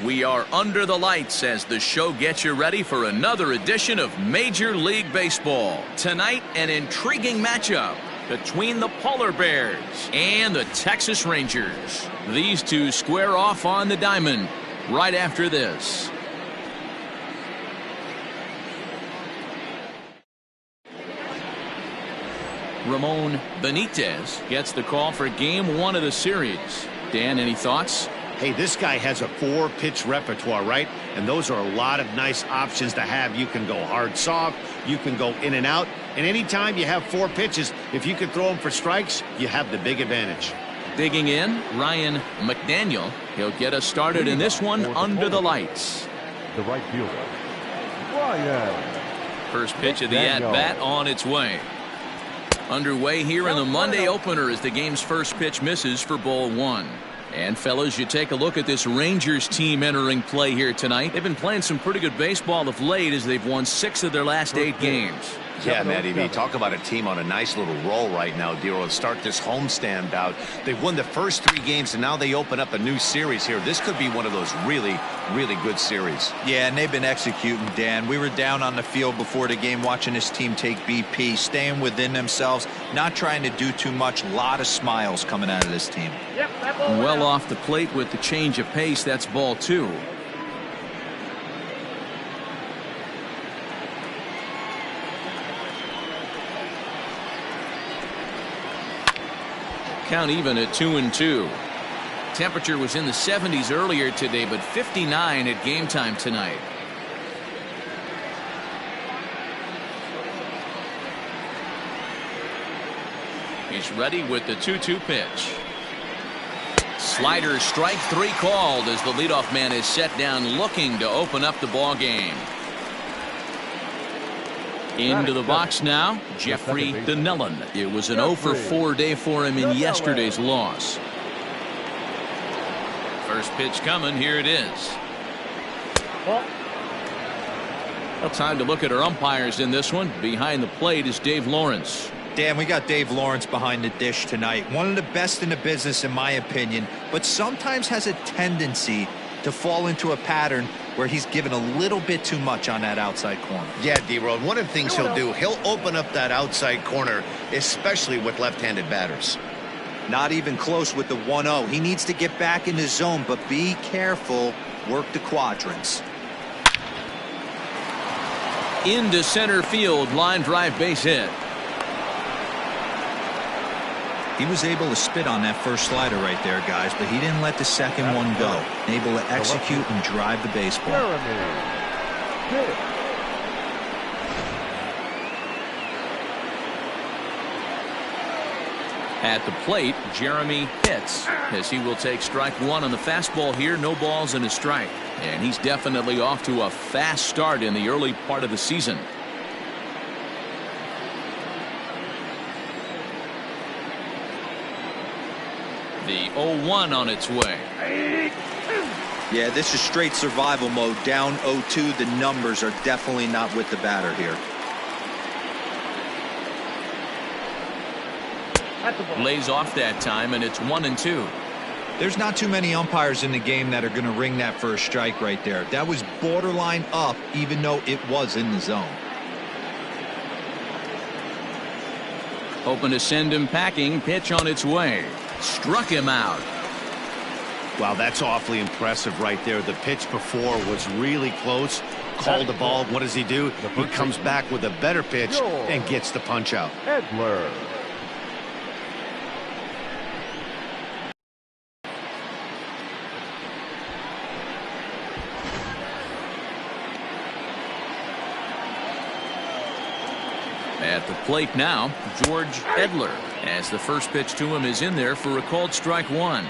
We are under the lights as the show gets you ready for another edition of Major League Baseball. Tonight, an intriguing matchup between the Polar Bears and the Texas Rangers. These two square off on the diamond right after this. Ramon Benitez gets the call for game one of the series. Dan, any thoughts? Hey, this guy has a 4-pitch repertoire, right? And those are a lot of nice options to have. You can go hard, soft. You can go in and out. And anytime you have 4 pitches, if you can throw them for strikes, you have the big advantage. Digging in, Ryan McDaniel. He'll get us started in this one under the lights. The right fielder, Ryan. First pitch of the at-bat on its way. Underway here in the Monday opener as the game's first pitch misses for ball 1. And fellas, you take a look at this Rangers team entering play here tonight. They've been playing some pretty good baseball of late as they've won 6 of their last 8 games. Yeah, Matty B, talk about a team on a nice little roll right now, Dero. Start this homestand bout. They've won the first 3 games, and now they open up a new series here. This could be one of those really, really good series. Yeah, and they've been executing, Dan. We were down on the field before the game watching this team take BP, staying within themselves, not trying to do too much. A lot of smiles coming out of this team. Well off the plate with the change of pace. That's ball 2. Count even at 2-2. Temperature was in the 70s earlier today, but 59 at game time tonight. He's ready with the 2-2 pitch. Slider, strike 3 called as the leadoff man is set down looking to open up the ball game. Into the box now, Jeffrey Donnellan. It was an 0-for-4 day for him in yesterday's loss. First pitch coming, here it is. Well, time to look at our umpires in this one. Behind the plate is Dave Lawrence. Dan, we got Dave Lawrence behind the dish tonight. One of the best in the business, in my opinion, but sometimes has a tendency to fall into a pattern where he's given a little bit too much on that outside corner. Yeah, D-Road, one of the things he'll do, he'll open up that outside corner, especially with left-handed batters. Not even close with the 1-0. He needs to get back in the zone, but be careful. Work the quadrants. Into center field, line drive base hit. He was able to spit on that first slider right there, guys, but he didn't let the second one go. Able to execute and drive the baseball. At the plate, Jeremy hits as he will take strike 1 on the fastball here. No balls and a strike. And he's definitely off to a fast start in the early part of the season. The 0-1 on its way. Yeah, this is straight survival mode. Down 0-2. The numbers are definitely not with the batter here. Lays off that time, and it's 1-2. There's not too many umpires in the game that are going to ring that first strike right there. That was borderline up, even though it was in the zone. Hoping to send him packing. Pitch on its way. Struck him out. Wow, that's awfully impressive right there. The pitch before was really close. Called the ball. What does he do? He comes back with a better pitch and gets the punch out. Edler. At the plate now, George Edler, as the first pitch to him is in there for a called strike 1.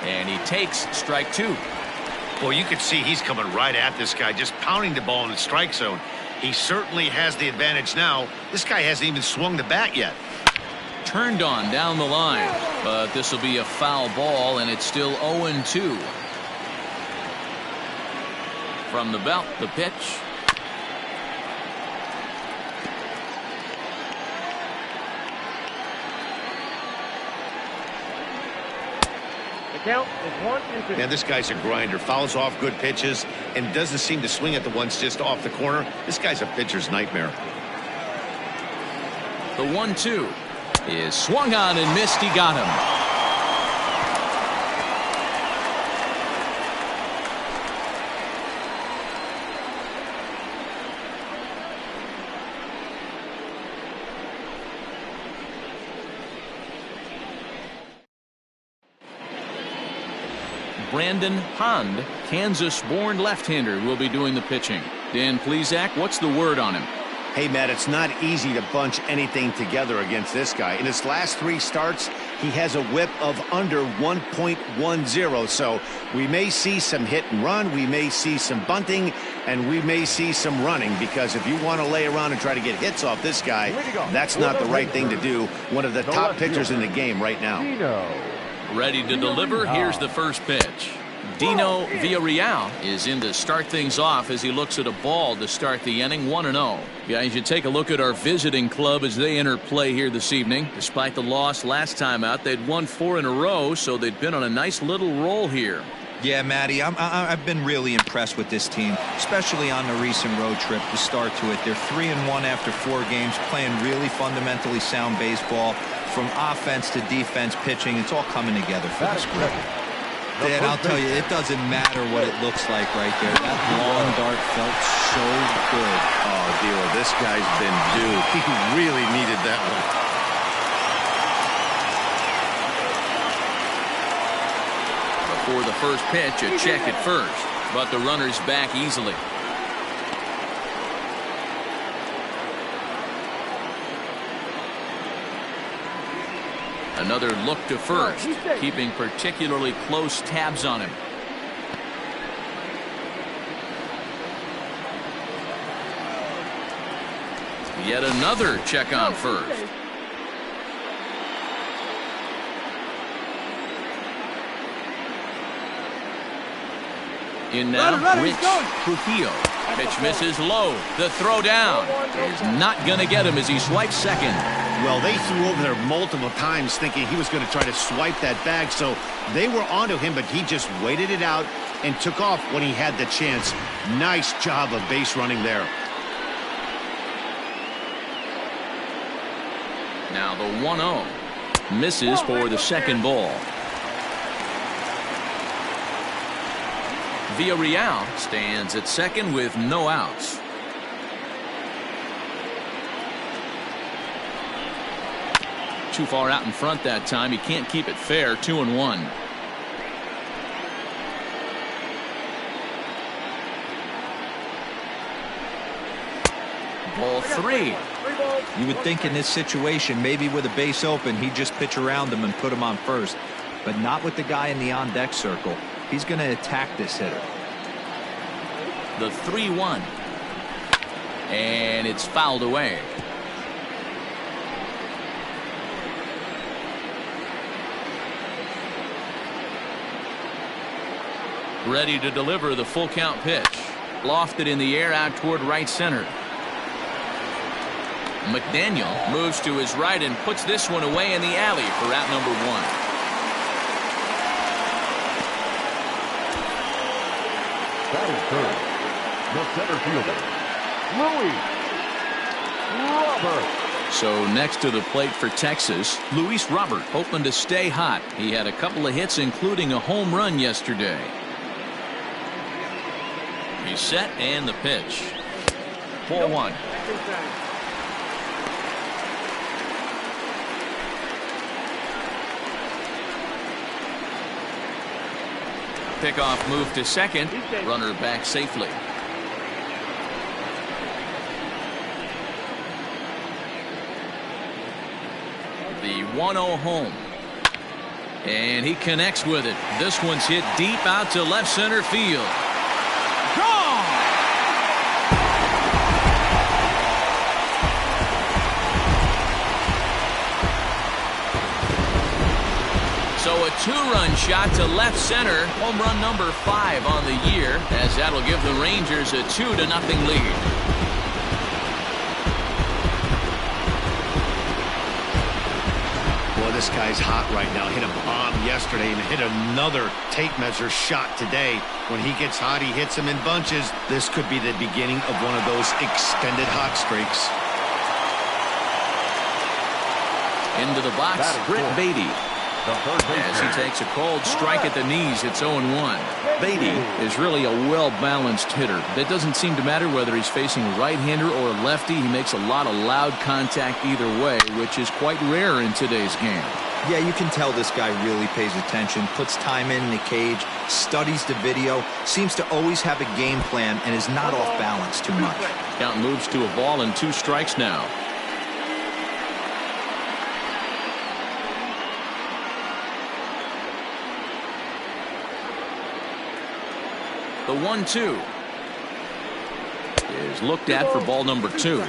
And he takes strike 2. Well, you can see he's coming right at this guy, just pounding the ball in the strike zone. He certainly has the advantage now. This guy hasn't even swung the bat yet. turned on down the line, but this will be a foul ball, and it's still 0-2. From the belt, the pitch. Count is 1-2. Yeah, this guy's a grinder. Fouls off good pitches and doesn't seem to swing at the ones just off the corner. This guy's a pitcher's nightmare. The 1-2 is swung on and missed. He got him. Brandon Hond, Kansas-born left-hander, will be doing the pitching. Dan Plesac, what's the word on him? Hey, Matt, it's not easy to bunch anything together against this guy. In his last 3 starts, he has a whip of under 1.10. So we may see some hit and run, we may see some bunting, and we may see some running, because if you want to lay around and try to get hits off this guy, that's not the right thing to do. One of the top pitchers in the game right now. Ready to deliver. Here's the first pitch. Dino Villarreal is in to start things off as he looks at a ball to start the inning. 1-0. Guys, you take a look at our visiting club as they enter play here this evening. Despite the loss last time out, they'd won 4 in a row, so they'd been on a nice little roll here. Yeah, Matty, I've been really impressed with this team, especially on the recent road trip to start to it. They're 3-1 after 4 games, playing really fundamentally sound baseball. From offense to defense, pitching, it's all coming together for this group. Dan, I'll tell you, it doesn't matter what it looks like right there. That long dart felt so good. Oh, Dilo, this guy's been due. He really needed that one. Before the first pitch, a check at first, but the runner's back easily. Another look to first, keeping particularly close tabs on him. Yet another check on first. In now, Rich Trujillo. Pitch misses low. The throw down is not going to get him as he swipes second. Well, they threw over there multiple times thinking he was going to try to swipe that bag, so they were onto him, but he just waited it out and took off when he had the chance. Nice job of base running there. Now the 1-0 misses for the second ball. Villarreal stands at second with no outs. Too far out in front that time. He can't keep it fair. 2-1. Ball 3. You would think in this situation, maybe with a base open, he'd just pitch around him and put him on first. But not with the guy in the on-deck circle. He's going to attack this hitter. The 3-1. And it's fouled away. Ready to deliver the full count pitch. Lofted in the air out toward right center. McDaniel moves to his right and puts this one away in the alley for out number 1. Batting third, the center fielder, Luis Robert. So next to the plate for Texas, Luis Robert hoping to stay hot. He had a couple of hits, including a home run yesterday. He's set, and the pitch. Ball 1. Pickoff move to second. Runner back safely. The 1-0 home. And he connects with it. This one's hit deep out to left center field. Gone! two-run shot to left center. Home run number 5 on the year, as that'll give the Rangers a 2-0 lead. Boy, this guy's hot right now. Hit a bomb yesterday and hit another tape measure shot today. When he gets hot, he hits them in bunches. This could be the beginning of one of those extended hot streaks. Into the box, Britt Beatty. As he takes a cold strike at the knees, it's 0-1. Beatty is really a well-balanced hitter. That doesn't seem to matter whether he's facing a right-hander or a lefty. He makes a lot of loud contact either way, which is quite rare in today's game. Yeah, you can tell this guy really pays attention, puts time in the cage, studies the video, seems to always have a game plan, and is not off balance too much. Count moves to a ball and 2 strikes now. The 1-2 is looked at for ball number 2.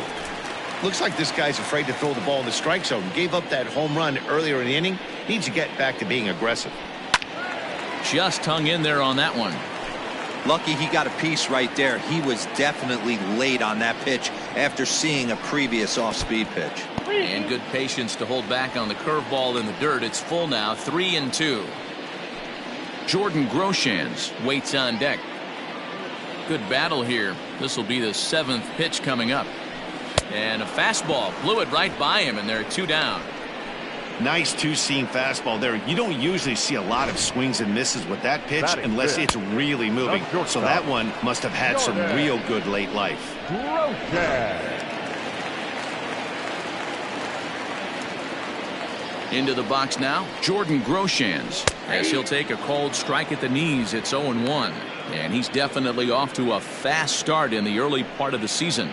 Looks like this guy's afraid to throw the ball in the strike zone. Gave up that home run earlier in the inning. Needs to get back to being aggressive. Just hung in there on that one. Lucky he got a piece right there. He was definitely late on that pitch after seeing a previous off-speed pitch. And good patience to hold back on the curveball in the dirt. It's full now, 3-2. Jordan Groshans waits on deck. Good battle here. This will be the 7th pitch coming up. And a fastball blew it right by him, and they're 2 down. Nice two-seam fastball there. You don't usually see a lot of swings and misses with that pitch unless it's really moving. So that one must have had some real good late life. Into the box now, Jordan Groshans. As he'll take a cold strike at the knees, it's 0-1. And he's definitely off to a fast start in the early part of the season.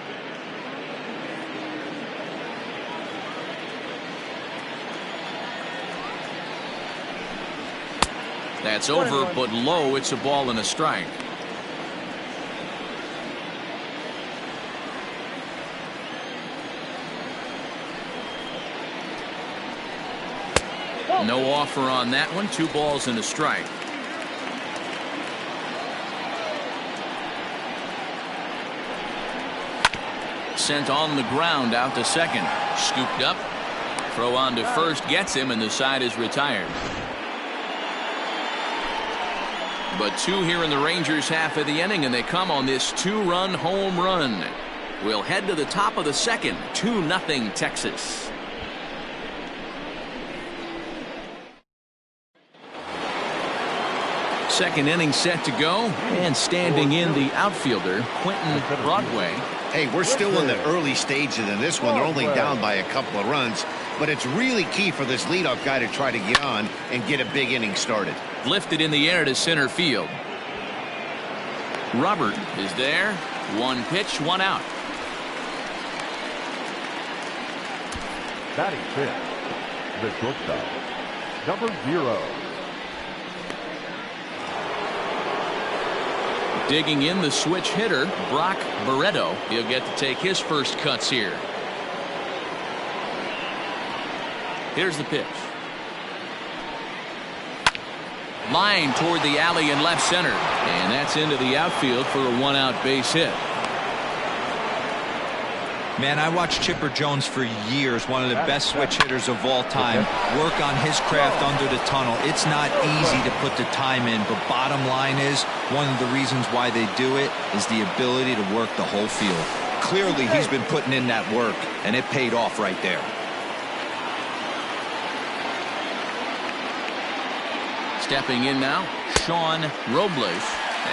That's over, but low. It's a ball and a strike. No offer on that one. 2 balls and a strike. Sent on the ground out to second. Scooped up. Throw on to first gets him, and the side is retired. But 2 here in the Rangers half of the inning, and they come on this 2-run home run. We'll head to the top of the second. 2-0 Texas. Second inning set to go, and standing in the outfielder, Quentin Broadway. Hey, we're still in the early stages in this one. They're only down by a couple of runs, but it's really key for this leadoff guy to try to get on and get a big inning started. Lifted in the air to center field. Robert is there. 1 pitch, 1 out. Batting 5th, the shortstop, number 0. Digging in the switch hitter, Brock Barreto. He'll get to take his first cuts here. Here's the pitch. Line toward the alley in left center. And that's into the outfield for a 1-out base hit. Man, I watched Chipper Jones for years, one of the best switch hitters of all time. Work on his craft under the tunnel. It's not easy to put the time in, but bottom line is, one of the reasons why they do it is the ability to work the whole field. Clearly, he's been putting in that work, and it paid off right there. Stepping in now, Sean Robles.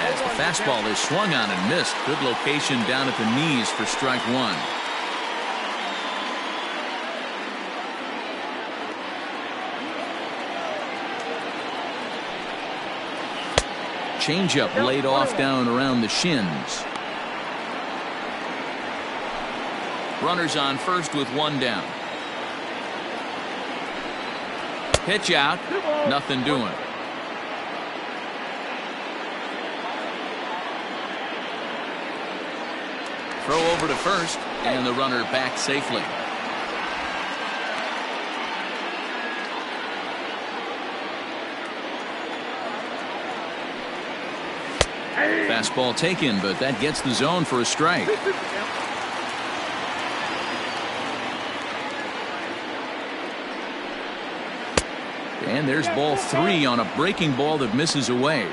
As the fastball is swung on and missed. Good location down at the knees for strike 1. Changeup laid off down around the shins. Runners on first with 1 down. Pitch out. Nothing doing. Throw over to first, and the runner back safely. Fastball taken, but that gets the zone for a strike. And there's ball 3 on a breaking ball that misses away.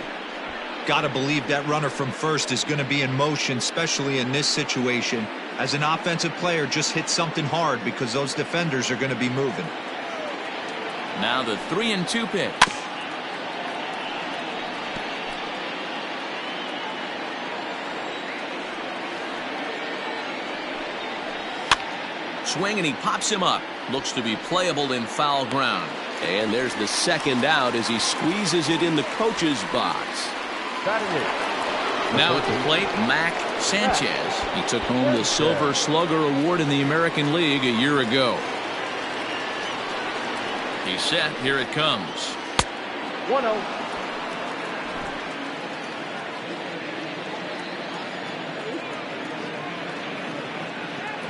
Gotta believe that runner from first is going to be in motion, especially in this situation. As an offensive player, just hit something hard because those defenders are going to be moving. Now the 3-2 pitch. Swing, and he pops him up. Looks to be playable in foul ground. And there's the second out as he squeezes it in the coach's box. Now at the plate, Mac Sanchez. He took home the Silver Slugger Award in the American League a year ago. He's set. Here it comes. 1-0.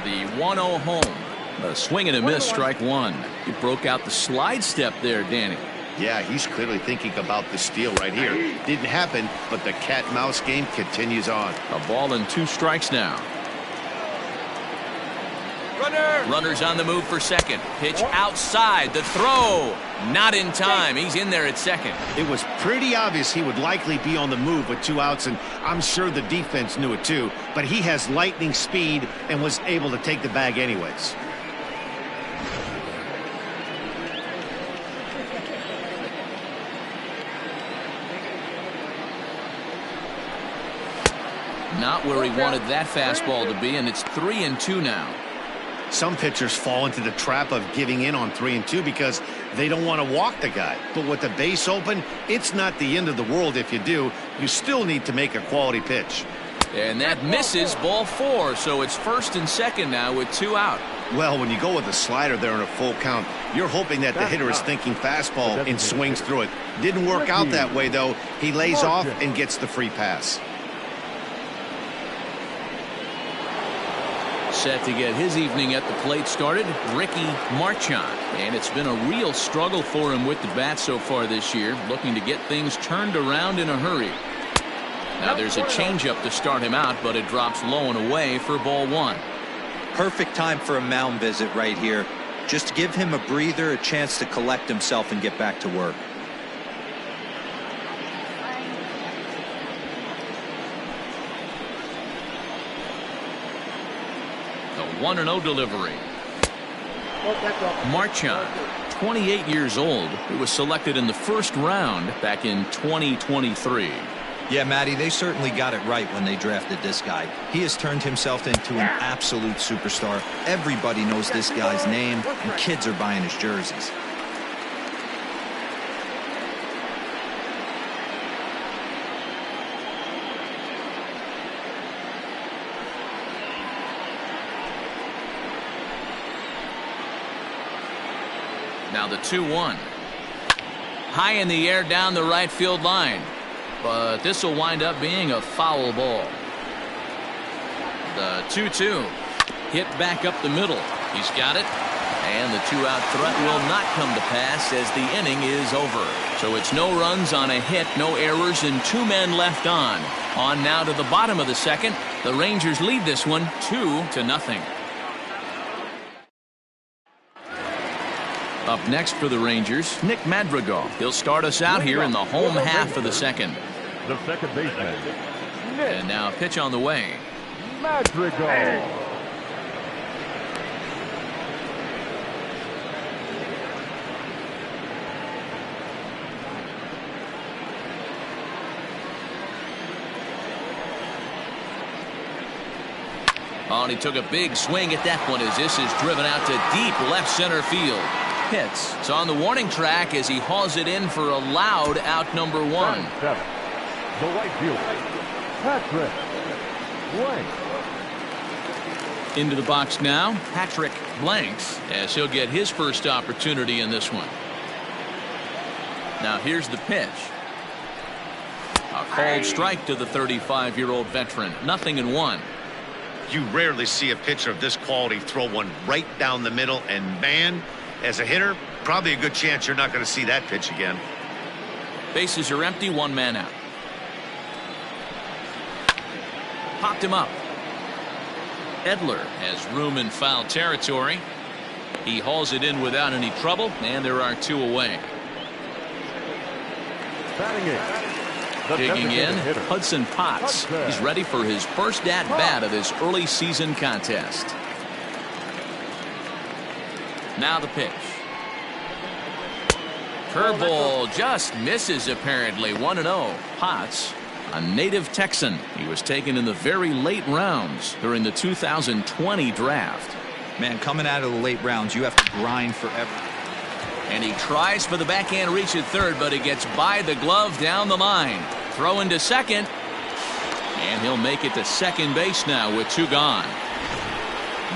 The 1-0 home. A swing and a miss, strike one. He broke out the slide step there, Danny. Yeah, he's clearly thinking about the steal right here. Didn't happen, but the cat-mouse game continues on. A ball and 2 strikes now. Runners on the move for second. Pitch outside. The throw. Not in time. He's in there at second. It was pretty obvious he would likely be on the move with 2 outs, and I'm sure the defense knew it too. But he has lightning speed and was able to take the bag anyways. Not where he wanted that fastball to be, and it's 3-2 now. Some pitchers fall into the trap of giving in on 3-2 because they don't want to walk the guy. But with the base open, it's not the end of the world if you do. You still need to make a quality pitch. And that misses, ball 4, so it's first and second now with 2 out. Well, when you go with a slider there in a full count, you're hoping that the hitter is thinking fastball and swings through it. Didn't work out that way, though. He lays off and gets the free pass. Set to get his evening at the plate started, Ricky Marchand. And it's been a real struggle for him with the bat so far this year, looking to get things turned around in a hurry. Now there's a changeup to start him out, but it drops low and away for ball 1. Perfect time for a mound visit right here. Just give him a breather, a chance to collect himself and get back to work. The 1-0 delivery. Marchand, 28 years old. He was selected in the first round back in 2023. Yeah, Matty, they certainly got it right when they drafted this guy. He has turned himself into an absolute superstar. Everybody knows this guy's name, and kids are buying his jerseys. Now the 2-1. High in the air down the right field line. But this will wind up being a foul ball. The 2-2. Hit back up the middle. He's got it. And the 2-out threat will not come to pass as the inning is over. So it's no runs on a hit, no errors, and 2 men left on. On now to the bottom of the second. The Rangers lead this one 2-0. Up next for the Rangers, Nick Madrigal. He'll start us out here in the home half of the second. The second baseman. And now a pitch on the way. Madrigal. Oh, and he took a big swing at that one as this is driven out to deep left center field. Hits. It's on the warning track as he hauls it in for a loud out number 1. The right fielder, Patrick Blanks. Into the box now, Patrick Blanks, as he'll get his first opportunity in this one. Now here's the pitch. A called strike to the 35-year-old veteran. 0-1. You rarely see a pitcher of this quality throw one right down the middle, and man, as a hitter, probably a good chance you're not going to see that pitch again. Bases are empty, 1 man out. popped him up. Edler has room in foul territory. He hauls it in without any trouble, and there are 2 away. Batting it. Digging in, Hudson Potts. He's ready for his first at-bat of this early season contest. Now the pitch. Curveball just misses apparently. 1-0. Potts, a native Texan. He was taken in the very late rounds during the 2020 draft. Man, coming out of the late rounds, you have to grind forever. And he tries for the backhand reach at third, but it gets by the glove down the line. Throw into second. And he'll make it to second base now with 2 gone.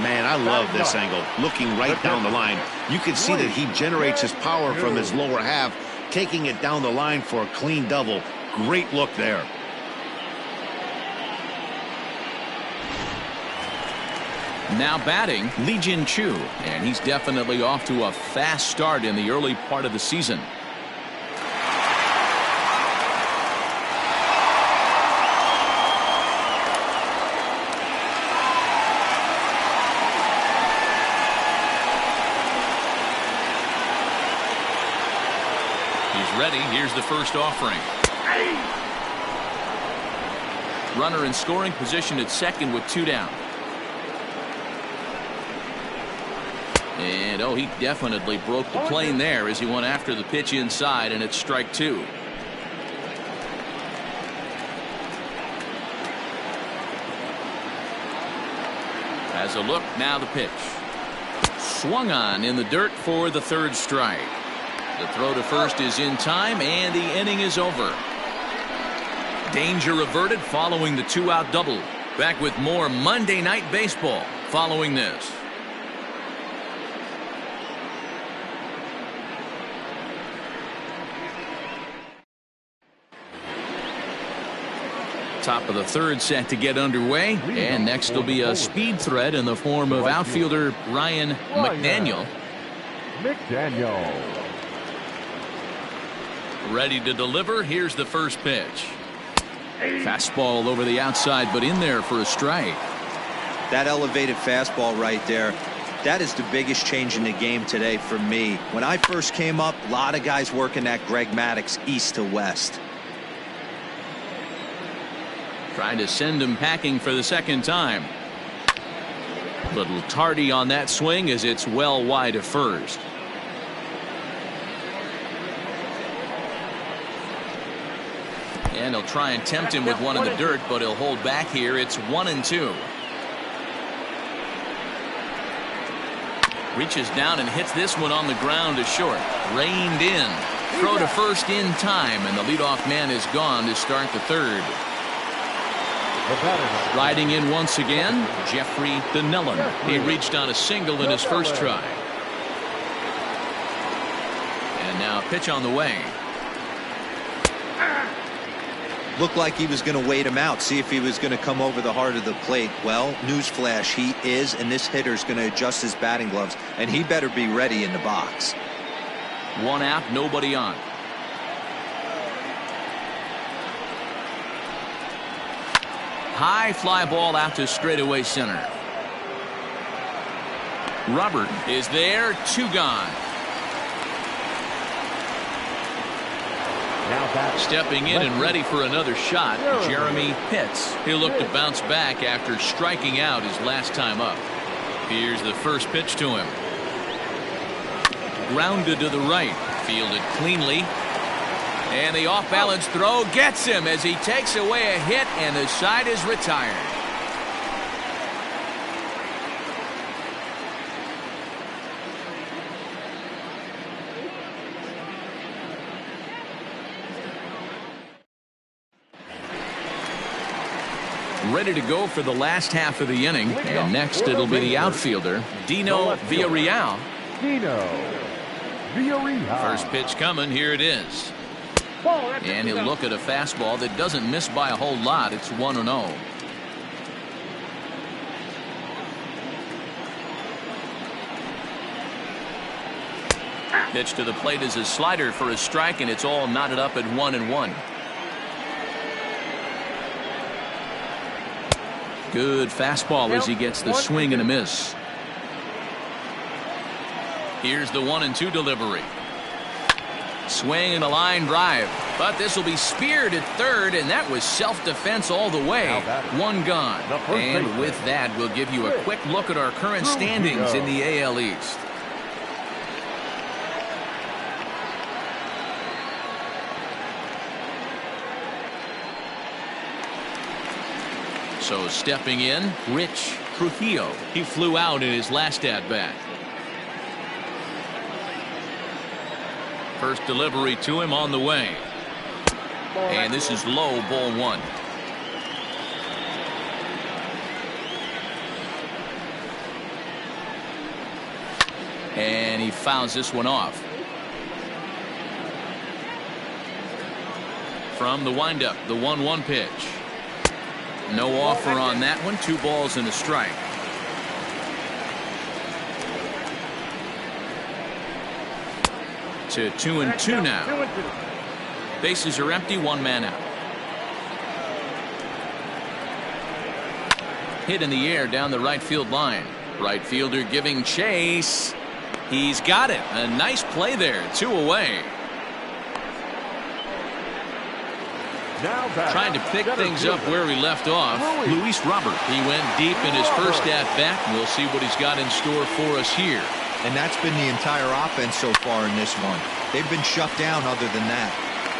Man, I love this angle. Looking right down the line. You can see that he generates his power from his lower half, taking it down the line for a clean double. Great look there. Now batting, Lee Jin Chu, and he's definitely off to a fast start in the early part of the season. He's ready. Here's the first offering. Runner in scoring position at second with 2 down. And, oh, he definitely broke the plane there as he went after the pitch inside, and it's strike 2. Has a look, now the pitch. Swung on in the dirt for the 3rd strike. The throw to first is in time, and the inning is over. Danger averted following the 2-out double. Back with more Monday Night Baseball following this. Top of the 3rd set to get underway, and next will be a speed threat in the form of outfielder Ryan McDaniel. Ready to deliver. Here's the first pitch. Fastball over the outside, but in there for a strike. That elevated fastball right there, that is the biggest change in the game today for me. When I first came up, a lot of guys working that Greg Maddux east to west. Trying to send him packing for the 2nd time. Little tardy on that swing as it's well wide of first. And he'll try and tempt him with one in the dirt, but he'll hold back here. It's 1-2. Reaches down and hits this one on the ground to short. Reined in. Throw to first in time, and the leadoff man is gone to start the 3rd. Riding in once again, Jeffrey Donnellan. He reached on a single in his first try. And now pitch on the way. Looked like he was going to wait him out, see if he was going to come over the heart of the plate. Well, newsflash, he is, and this hitter's going to adjust his batting gloves, and he better be ready in the box. 1 out, nobody on. High fly ball out to straightaway center. Robert is there, 2 gone. Stepping in and ready for another shot, Jeremy Pitts. He'll look to bounce back after striking out his last time up. Here's the first pitch to him. Grounded to the right, fielded cleanly. And the off-balance throw gets him as he takes away a hit, and the side is retired. Ready to go for the last half of the inning, and next it'll be the outfielder, Dino Villarreal. First pitch coming, here it is. And he'll look at a fastball that doesn't miss by a whole lot. It's 1-0. Pitch to the plate is a slider for a strike, and it's all knotted up at 1-1. Good fastball as he gets the swing and a miss. Here's the 1-2 delivery. Swing and a line drive, but this will be speared at third, and that was self-defense all the way. One gone. And with that, we'll give you a quick look at our current standings in the AL East. So stepping in, Rich Trujillo. He flew out in his last at-bat. First delivery to him on the way. And this is low, ball one. And he fouls this one off. From the windup, the 1-1 pitch. No offer on that one. 2 balls and a strike. To 2-2 now. Bases are empty, 1 man out. Hit in the air down the right field line. Right fielder giving chase. He's got it. A nice play there. 2 away. Trying to pick things up where he left off. Luis Robert. He went deep in his first at-bat. We'll see what he's got in store for us here. And that's been the entire offense so far in this one. They've been shut down other than that.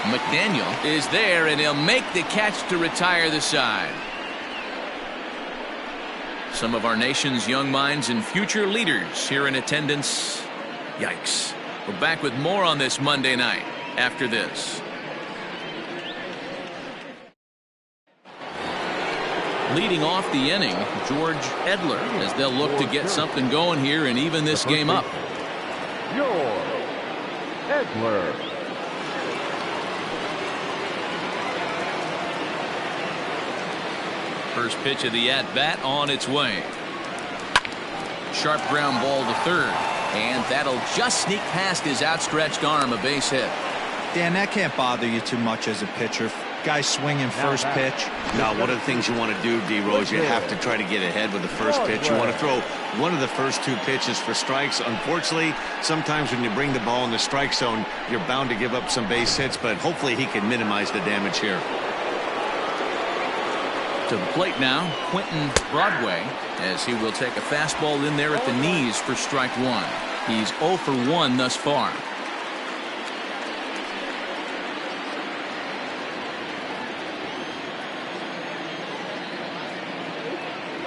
McDaniel is there, and he'll make the catch to retire the side. Some of our nation's young minds and future leaders here in attendance. Yikes. We're back with more on this Monday night after this. Leading off the inning, George Edler, as they'll look to get something going here and even this game up. George Edler. First pitch of the at-bat on its way. Sharp ground ball to third, and that'll just sneak past his outstretched arm, a base hit. Dan, that can't bother you too much as a pitcher. Guy swinging first pitch. Now, one of the things you want to do, D-Rose, you have to try to get ahead with the first pitch. You want to throw one of the first 2 pitches for strikes. Unfortunately, sometimes when you bring the ball in the strike zone, you're bound to give up some base hits, but hopefully he can minimize the damage here. To the plate now, Quentin Broadway, as he will take a fastball in there at the knees for strike 1. He's 0 for 1 thus far.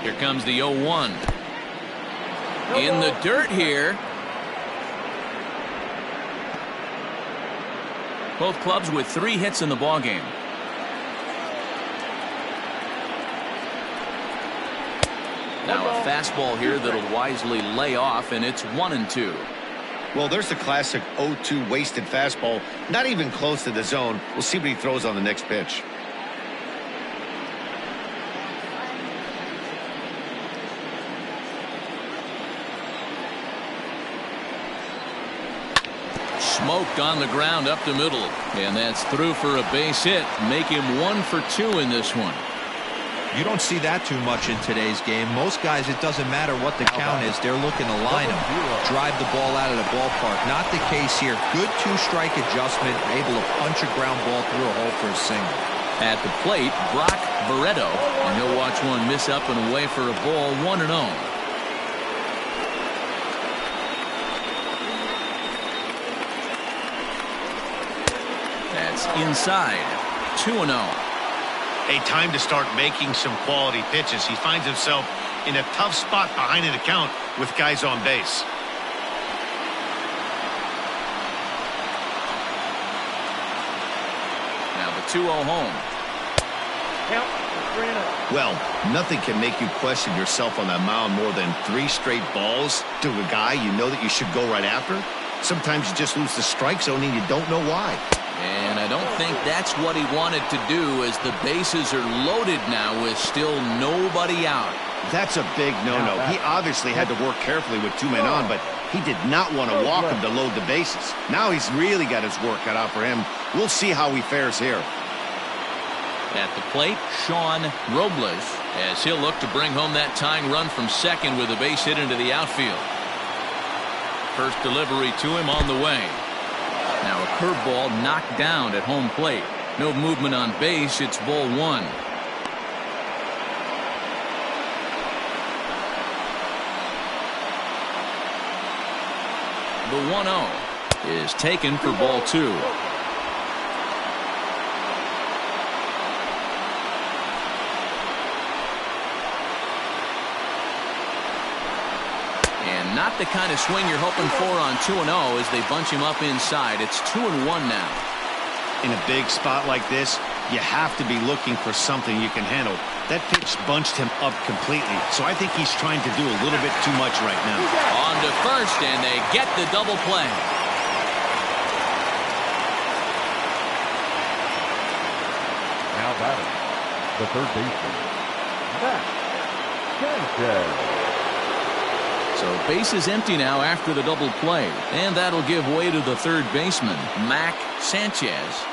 Here comes the 0-1. In the dirt here. Both clubs with 3 hits in the ballgame. Now a fastball here that'll wisely lay off, and it's 1-2. Well, there's the classic 0-2 wasted fastball. Not even close to the zone. We'll see what he throws on the next pitch. Smoked on the ground up the middle, and that's through for a base hit. Make him 1 for 2 in this one. You don't see that too much in today's game. Most guys, it doesn't matter what the count is. They're looking to line him, drive the ball out of the ballpark. Not the case here. Good 2-strike adjustment, able to punch a ground ball through a hole for a single. At the plate, Brock Barreto, and he'll watch one miss up and away for a ball. 1-0. That's inside. 2-0. A time to start making some quality pitches. He finds himself in a tough spot behind an account with guys on base. Now the 2-0 home. Well, nothing can make you question yourself on that mound more than 3 straight balls to a guy you know that you should go right after. Sometimes you just lose the strike zone and you don't know why. And I don't think that's what he wanted to do, as the bases are loaded now with still nobody out. That's a big no-no. He obviously had to work carefully with 2 men on, but he did not want to walk him to load the bases. Now he's really got his work cut out for him. We'll see how he fares here. At the plate, Sean Robles, as he'll look to bring home that tying run from second with a base hit into the outfield. First delivery to him on the way. Now a curveball knocked down at home plate. No movement on base. It's ball one. The 1-0 is taken for ball two. And not the kind of swing you're hoping for on 2-0 as they bunch him up inside. It's 2-1 now. In a big spot like this, you have to be looking for something you can handle. That pitch bunched him up completely, so I think he's trying to do a little bit too much right now. On to first, and they get the double play. Now batting, the third baseman, Matt Sanchez. So base is empty now after the double play, and that'll give way to the third baseman, Mac Sanchez.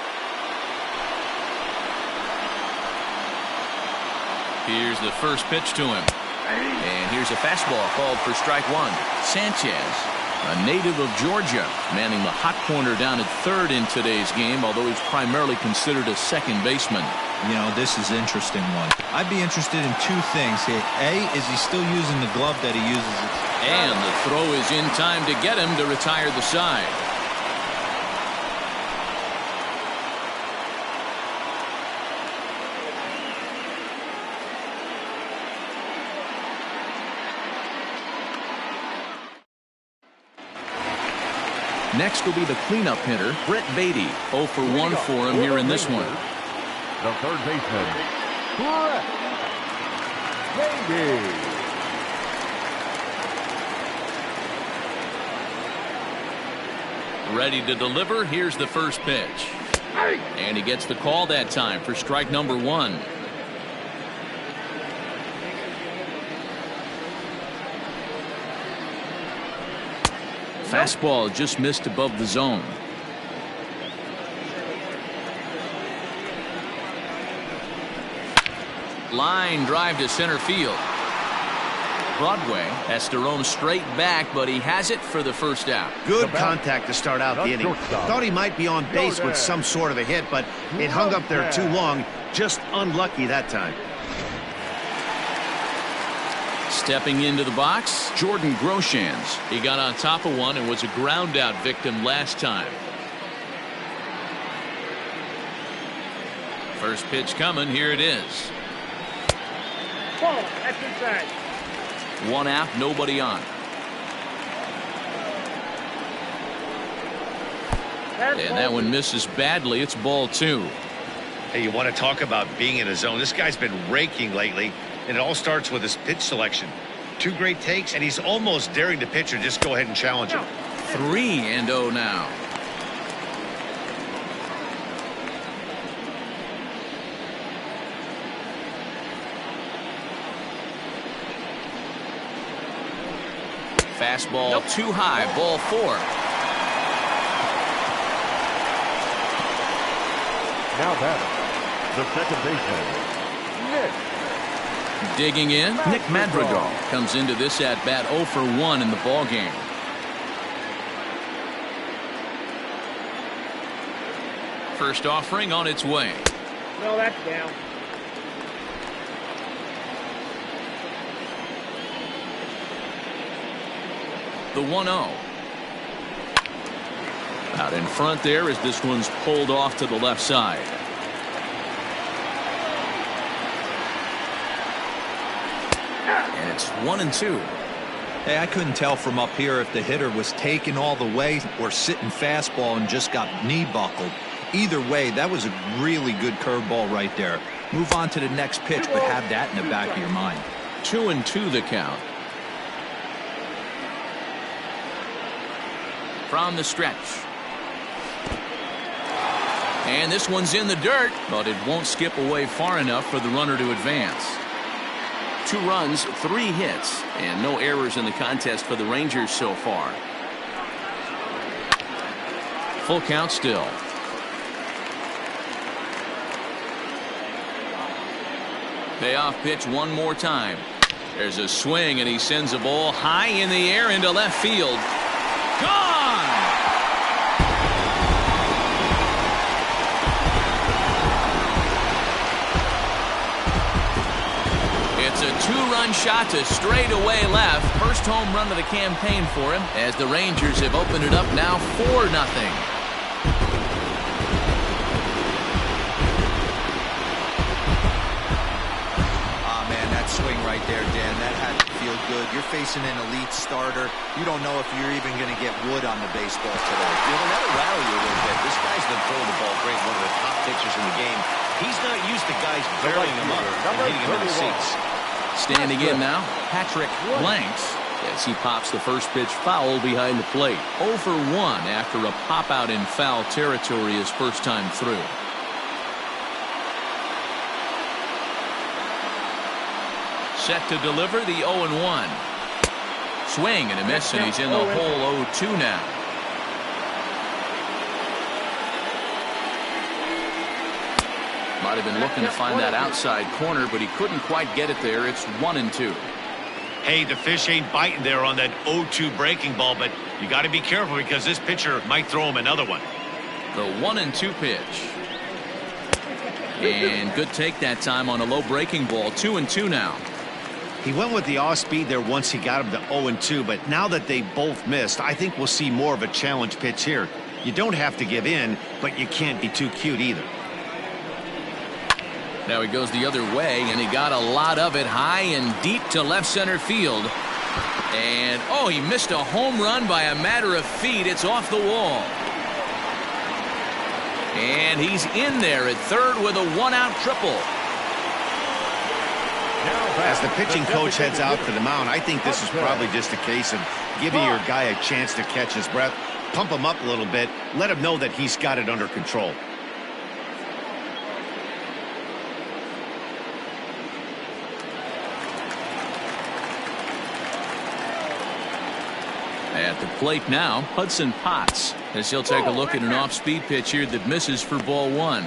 Here's the first pitch to him. And here's a fastball called for strike one. Sanchez, a native of Georgia, manning the hot corner down at third in today's game, although he's primarily considered a second baseman. You know, this is an interesting one. I'd be interested in two things here. A, is he still using the glove that he uses? And the throw is in time to get him to retire the side. Next will be the cleanup hitter, Brett Beatty. 0 for 1 for him here in this one. The third baseman, Brett Beatty. Ready to deliver. Here's the first pitch. And he gets the call that time for strike number one. Fastball just missed above the zone. Line drive to center field. Broadway has to roam straight back, but he has it for the first out. Good contact to start out the inning. Thought he might be on base with some sort of a hit, but it hung up there too long. Just unlucky that time. Stepping into the box, Jordan Groshans. He got on top of one and was a ground out victim last time. First pitch coming. Here it is. Ball, that's inside. One out, nobody on. And that one misses badly. It's ball two. Hey, you want to talk about being in a zone? This guy's been raking lately, and it all starts with his pitch selection. Two great takes, and he's almost daring the pitcher just go ahead and challenge him. 3-0 now. Fastball too high, ball four. Now batting, the second baseman, Nick. Digging in, Nick Madrigal comes into this at bat 0 for 1 in the ball game. First offering on its way. No, that's down. The 1-0. Out in front there as this one's pulled off to the left side. And it's 1-2. Hey, I couldn't tell from up here if the hitter was taking all the way or sitting fastball and just got knee buckled. Either way, that was a really good curveball right there. Move on to the next pitch, but have that in the back of your mind. 2-2 the count. From the stretch. And this one's in the dirt, but it won't skip away far enough for the runner to advance. 2 runs, 3 hits, and no errors in the contest for the Rangers so far. Full count still. Payoff pitch one more time. There's a swing, and he sends a ball high in the air into left field. Gone! It's a two-run shot to straightaway left. First home run of the campaign for him, as the Rangers have opened it up now 4-0. Swing right there, Dan. That had to feel good. You're facing an elite starter. You don't know if you're even going to get wood on the baseball today. You're going to let it rally you a little bit. This guy's been throwing the ball great, one of the top pitchers in the game. He's not used to guys burying him up and hitting him in the seats. Standing in now, Patrick Blanks, as he pops the first pitch foul behind the plate. 0 for 1 after a pop out in foul territory his first time through. Set to deliver the 0-1. Swing and a miss, and he's in the hole 0-2 now. Might have been looking to find that outside corner, but he couldn't quite get it there. It's 1-2. Hey, the fish ain't biting there on that 0-2 breaking ball, but you got to be careful because this pitcher might throw him another one. The 1-2 pitch. And good take that time on a low breaking ball. 2-2 now. He went with the off speed there once he got him to 0-2, but now that they both missed, I think we'll see more of a challenge pitch here. You don't have to give in, but you can't be too cute either. Now he goes the other way, and he got a lot of it high and deep to left center field. And, oh, he missed a home run by a matter of feet. It's off the wall. And he's in there at third with a one-out triple. As the pitching coach heads out to the mound, I think this is probably just a case of giving your guy a chance to catch his breath, pump him up a little bit, let him know that he's got it under control. At the plate now, Hudson Potts, as he'll take a look at an off-speed pitch here that misses for ball 1.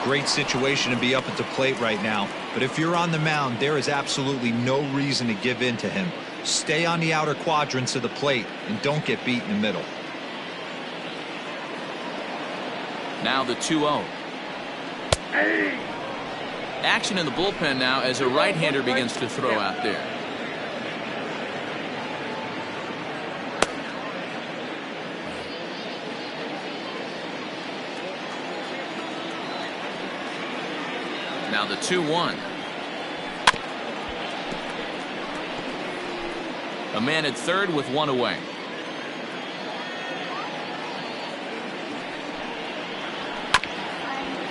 Great situation to be up at the plate right now, but if you're on the mound, there is absolutely no reason to give in to him. Stay on the outer quadrants of the plate and don't get beat in the middle. Now the 2-0. Action in the bullpen now as a right-hander begins to throw out there. Now the 2-1. A man at third with one away.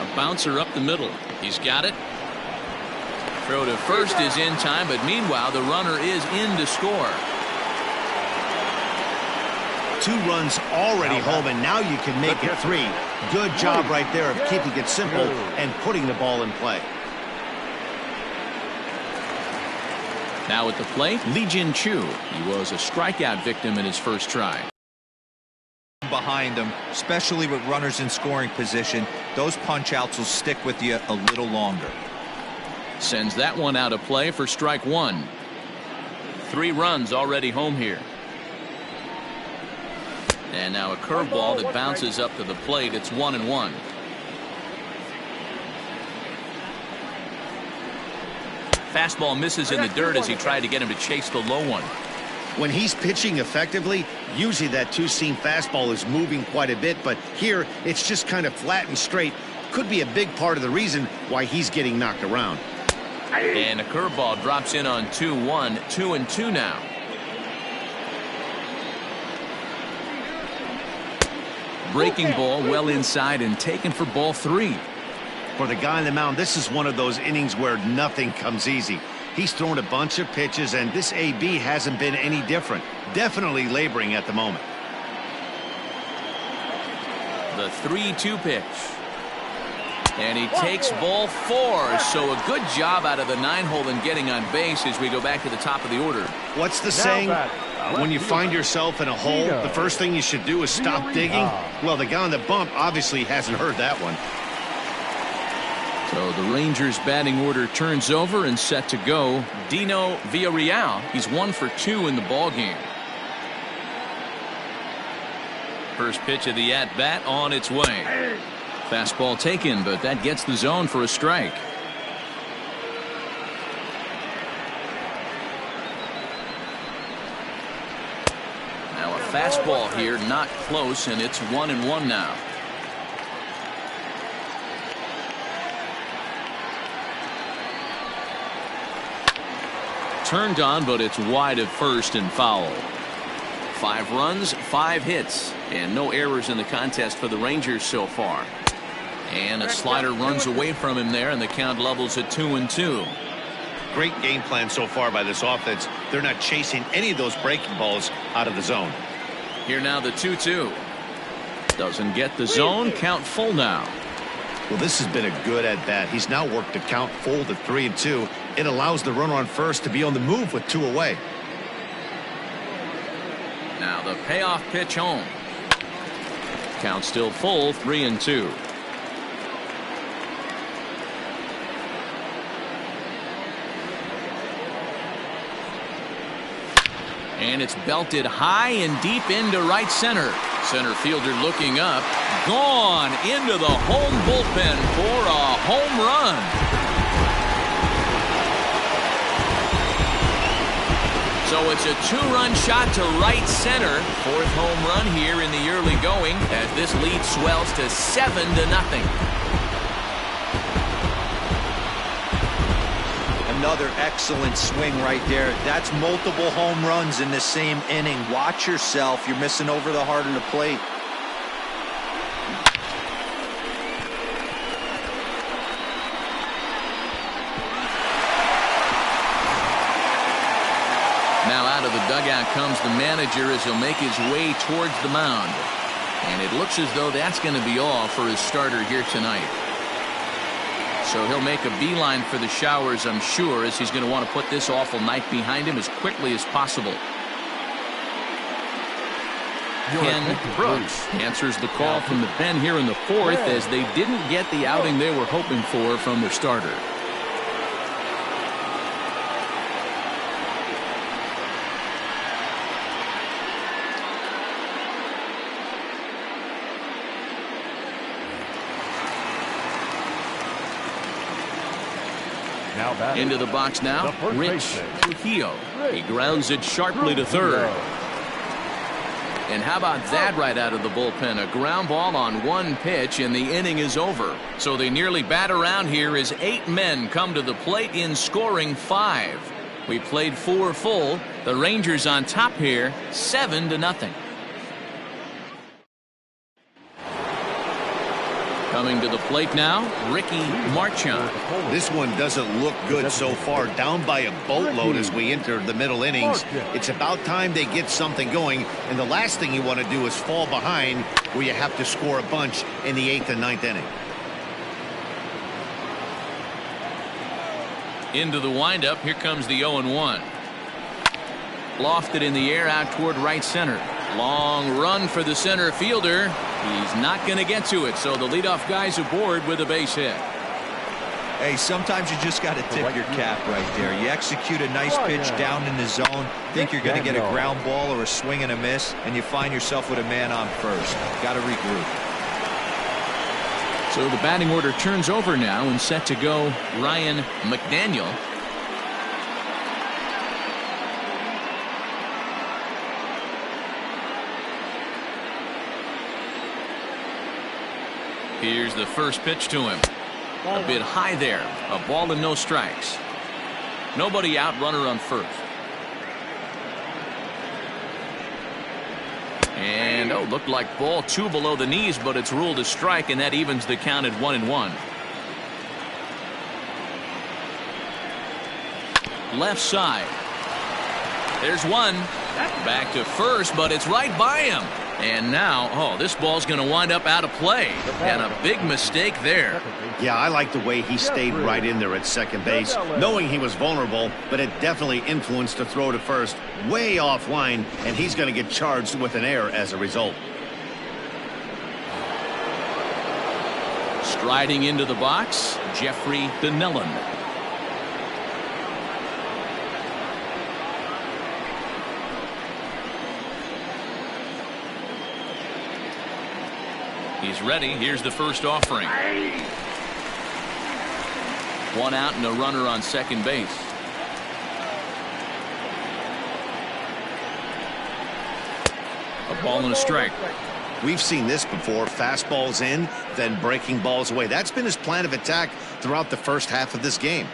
A bouncer up the middle. He's got it. Throw to first is in time, but meanwhile the runner is in to score. 2 runs already home, and now you can make it 3. Good job right there of keeping it simple and putting the ball in play. Now at the plate, Lee Jin Chu. He was a strikeout victim in his first try. Behind him, especially with runners in scoring position, those punch outs will stick with you a little longer. Sends that one out of play for strike 1. 3 runs already home here. And now a curveball that bounces up to the plate. It's 1-1. Fastball misses in the dirt as he tried to get him to chase the low one. When he's pitching effectively, usually that two-seam fastball is moving quite a bit, but here it's just kind of flat and straight. Could be a big part of the reason why he's getting knocked around. And a curveball drops in on 2-1. 2-2 now. Breaking ball well inside and taken for ball 3. For the guy on the mound, this is one of those innings where nothing comes easy. He's thrown a bunch of pitches, and this AB hasn't been any different. Definitely laboring at the moment. The 3-2 pitch. And he takes ball 4. So a good job out of the 9-hole in getting on base as we go back to the top of the order. What's the saying? When you find yourself in a hole, the first thing you should do is stop digging. Well, the guy on the bump obviously hasn't heard that one. So the Rangers batting order turns over and set to go. Dino Villarreal. He's 1 for 2 in the ball game. First pitch of the at-bat on its way. Fastball taken, but that gets the zone for a strike. Now a fastball here, not close, and it's 1-1 now. Turned on, but it's wide at first and foul. 5 runs, 5 hits, and no errors in the contest for the Rangers so far. And a slider runs away from him there, and the count levels at 2-2. Great game plan so far by this offense. They're not chasing any of those breaking balls out of the zone. Here now the 2-2. Doesn't get the zone. Count full now. Well, this has been a good at-bat. He's now worked the count full to 3-2. It allows the runner on first to be on the move with 2 away. Now the payoff pitch home. Count still full, 3-2. And it's belted high and deep into right center. Center fielder looking up. Gone into the home bullpen for a home run. So it's a 2-run shot to right center. 4th home run here in the early going as this lead swells to 7-0. Another excellent swing right there. That's multiple home runs in the same inning. Watch yourself. You're missing over the heart of the plate. Now out of the dugout comes the manager as he'll make his way towards the mound. And it looks as though that's going to be all for his starter here tonight. So he'll make a beeline for the showers, I'm sure, as he's going to want to put this awful night behind him as quickly as possible. Ken Brooks answers the call from the pen here in the 4th as they didn't get the outing they were hoping for from their starter. Into the box now, Rich Trujillo. He grounds it sharply to third. And how about that right out of the bullpen? A ground ball on 1 pitch, and the inning is over. So they nearly bat around here as 8 men come to the plate in scoring 5. We played 4 full. The Rangers on top here, 7-0. Coming to the plate now, Ricky Marchand. This one doesn't look good so far. Down by a boatload as we enter the middle innings. It's about time they get something going. And the last thing you want to do is fall behind where you have to score a bunch in the 8th and 9th inning. Into the windup. Here comes the 0-1. Lofted in the air out toward right center. Long run for the center fielder. He's not going to get to it, so the leadoff guy's aboard with a base hit. Hey, sometimes you just got to tip your cap right there. You execute a nice pitch down in the zone, think you're going to get a ground ball or a swing and a miss, and you find yourself with a man on first. Got to regroup. So the batting order turns over now and set to go Ryan McDaniel. Here's the first pitch to him. A bit high there. A ball and no strikes. Nobody out, runner on first. And looked like ball 2 below the knees, but it's ruled a strike, and that evens the count at 1-1. Left side. There's one. Back to first, but it's right by him. And now, oh, this ball's going to wind up out of play. And a big mistake there. Yeah, I like the way he stayed right in there at second base, knowing he was vulnerable, but it definitely influenced the throw to first. Way offline, and he's going to get charged with an error as a result. Striding into the box, Jeffrey Donnellan. He's ready. Here's the first offering. One out and a runner on second base. A ball and a strike. We've seen this before. Fastballs in, then breaking balls away. That's been his plan of attack throughout the first half of this game.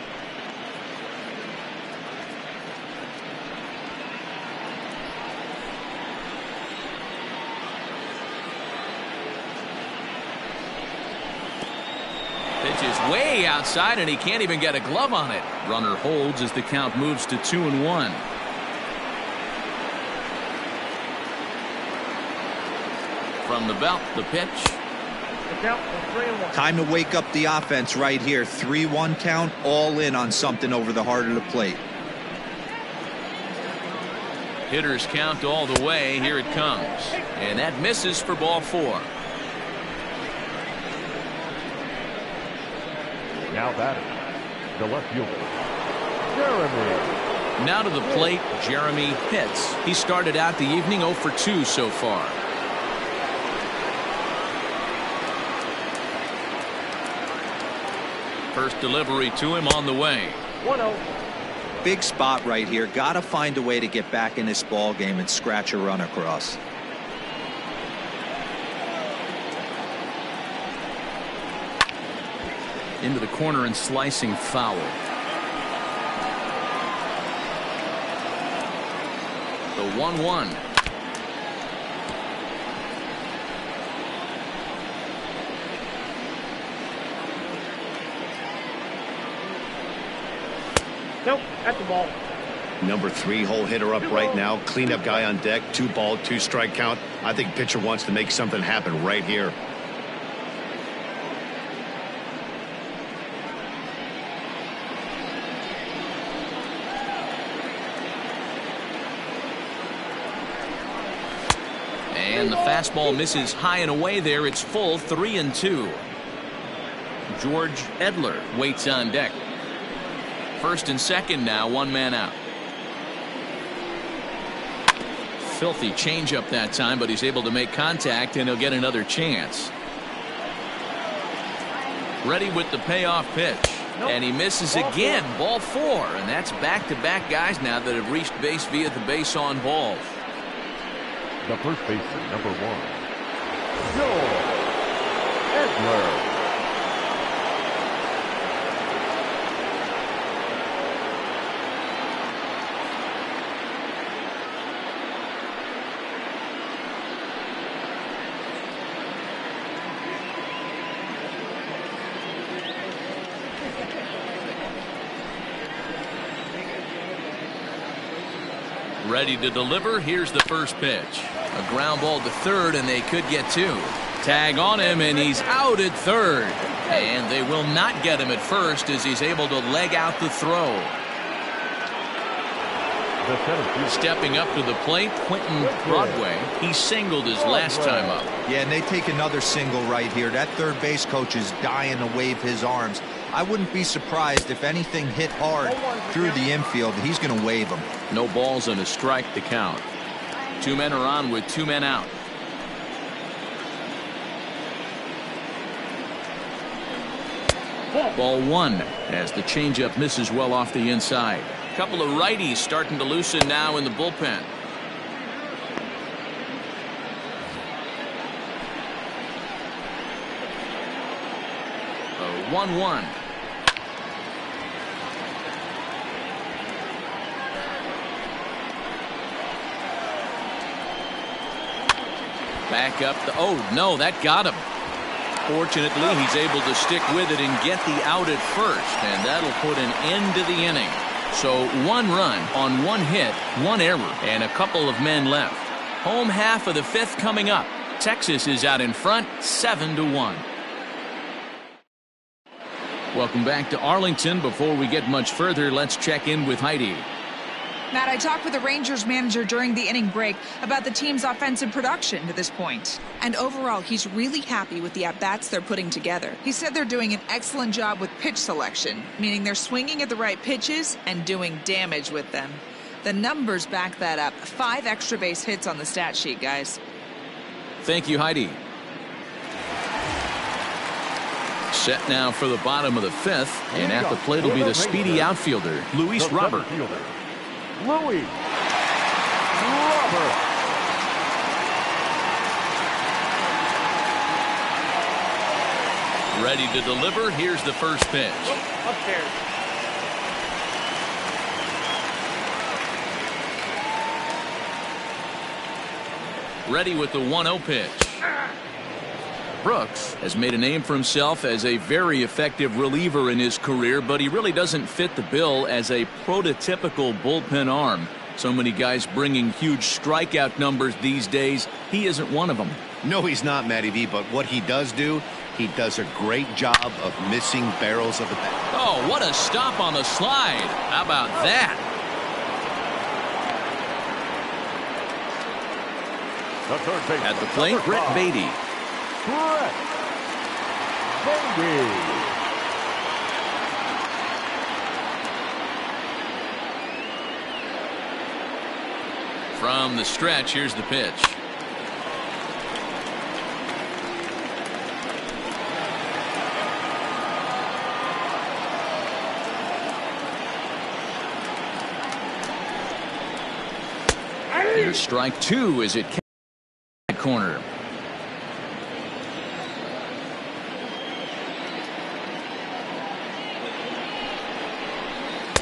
Pitch is way outside, and he can't even get a glove on it. Runner holds as the count moves to 2-1. From the belt, the pitch. Time to wake up the offense right here. 3-1 count, all in on something over the heart of the plate. Hitters count all the way. Here it comes. And that misses for ball 4. Now batting, the left fielder, Jeremy. Now to the plate, Jeremy Pitts. He started out the evening 0 for 2 so far. First delivery to him on the way. 1-0. Big spot right here. Got to find a way to get back in this ball game and scratch a run across. Into the corner and slicing foul. The 1-1. Nope, that's the ball. Number 3 hole hitter up right now. Cleanup guy on deck. 2-ball, 2-strike count. I think pitcher wants to make something happen right here. And the fastball misses high and away there. It's full 3-2. George Edler waits on deck. First and second now, one man out. Filthy changeup that time, but he's able to make contact and he'll get another chance. Ready with the payoff pitch. And he misses again. Ball 4. And that's back-to-back guys now that have reached base via the base on balls. The first baseman, number 1, George Edler. Ready to deliver. Here's the first pitch. A ground ball to third, and they could get 2. Tag on him, and he's out at third. And they will not get him at first as he's able to leg out the throw. Stepping up to the plate, Quentin Broadway. He singled his last time up. Yeah, and they take another single right here. That third base coach is dying to wave his arms. I wouldn't be surprised if anything hit hard through the infield. He's going to wave them. No balls and a strike to count. 2 men are on with 2 men out. Ball 1 as the changeup misses well off the inside. Couple of righties starting to loosen now in the bullpen. A 1-1. Back up the, oh no, that got him. Fortunately, he's able to stick with it and get the out at first, and that'll put an end to the inning. So 1 run on 1 hit, 1 error, and a couple of men left. Home half of the fifth coming up. Texas is out in front, 7-1. Welcome back to Arlington. Before we get much further, let's check in with Heidi. Matt, I talked with the Rangers manager during the inning break about the team's offensive production to this point. And overall, he's really happy with the at-bats they're putting together. He said they're doing an excellent job with pitch selection, meaning they're swinging at the right pitches and doing damage with them. The numbers back that up. 5 extra base hits on the stat sheet, guys. Thank you, Heidi. Set now for the bottom of the fifth, and at the plate will be the speedy outfielder, Luis Robert. Louis Robert. Ready to deliver. Here's the first pitch. Upstairs. Ready with the 1-0 pitch. Brooks has made a name for himself as a very effective reliever in his career, but he really doesn't fit the bill as a prototypical bullpen arm. So many guys bringing huge strikeout numbers these days. He isn't one of them. No, he's not, Matty V, but what he does do, he does a great job of missing barrels of the bat. Oh, what a stop on the slide. How about that? At the plate, Brett Beatty. Brett Beatty. From the stretch, here's the pitch. Here's strike 2 as it corner.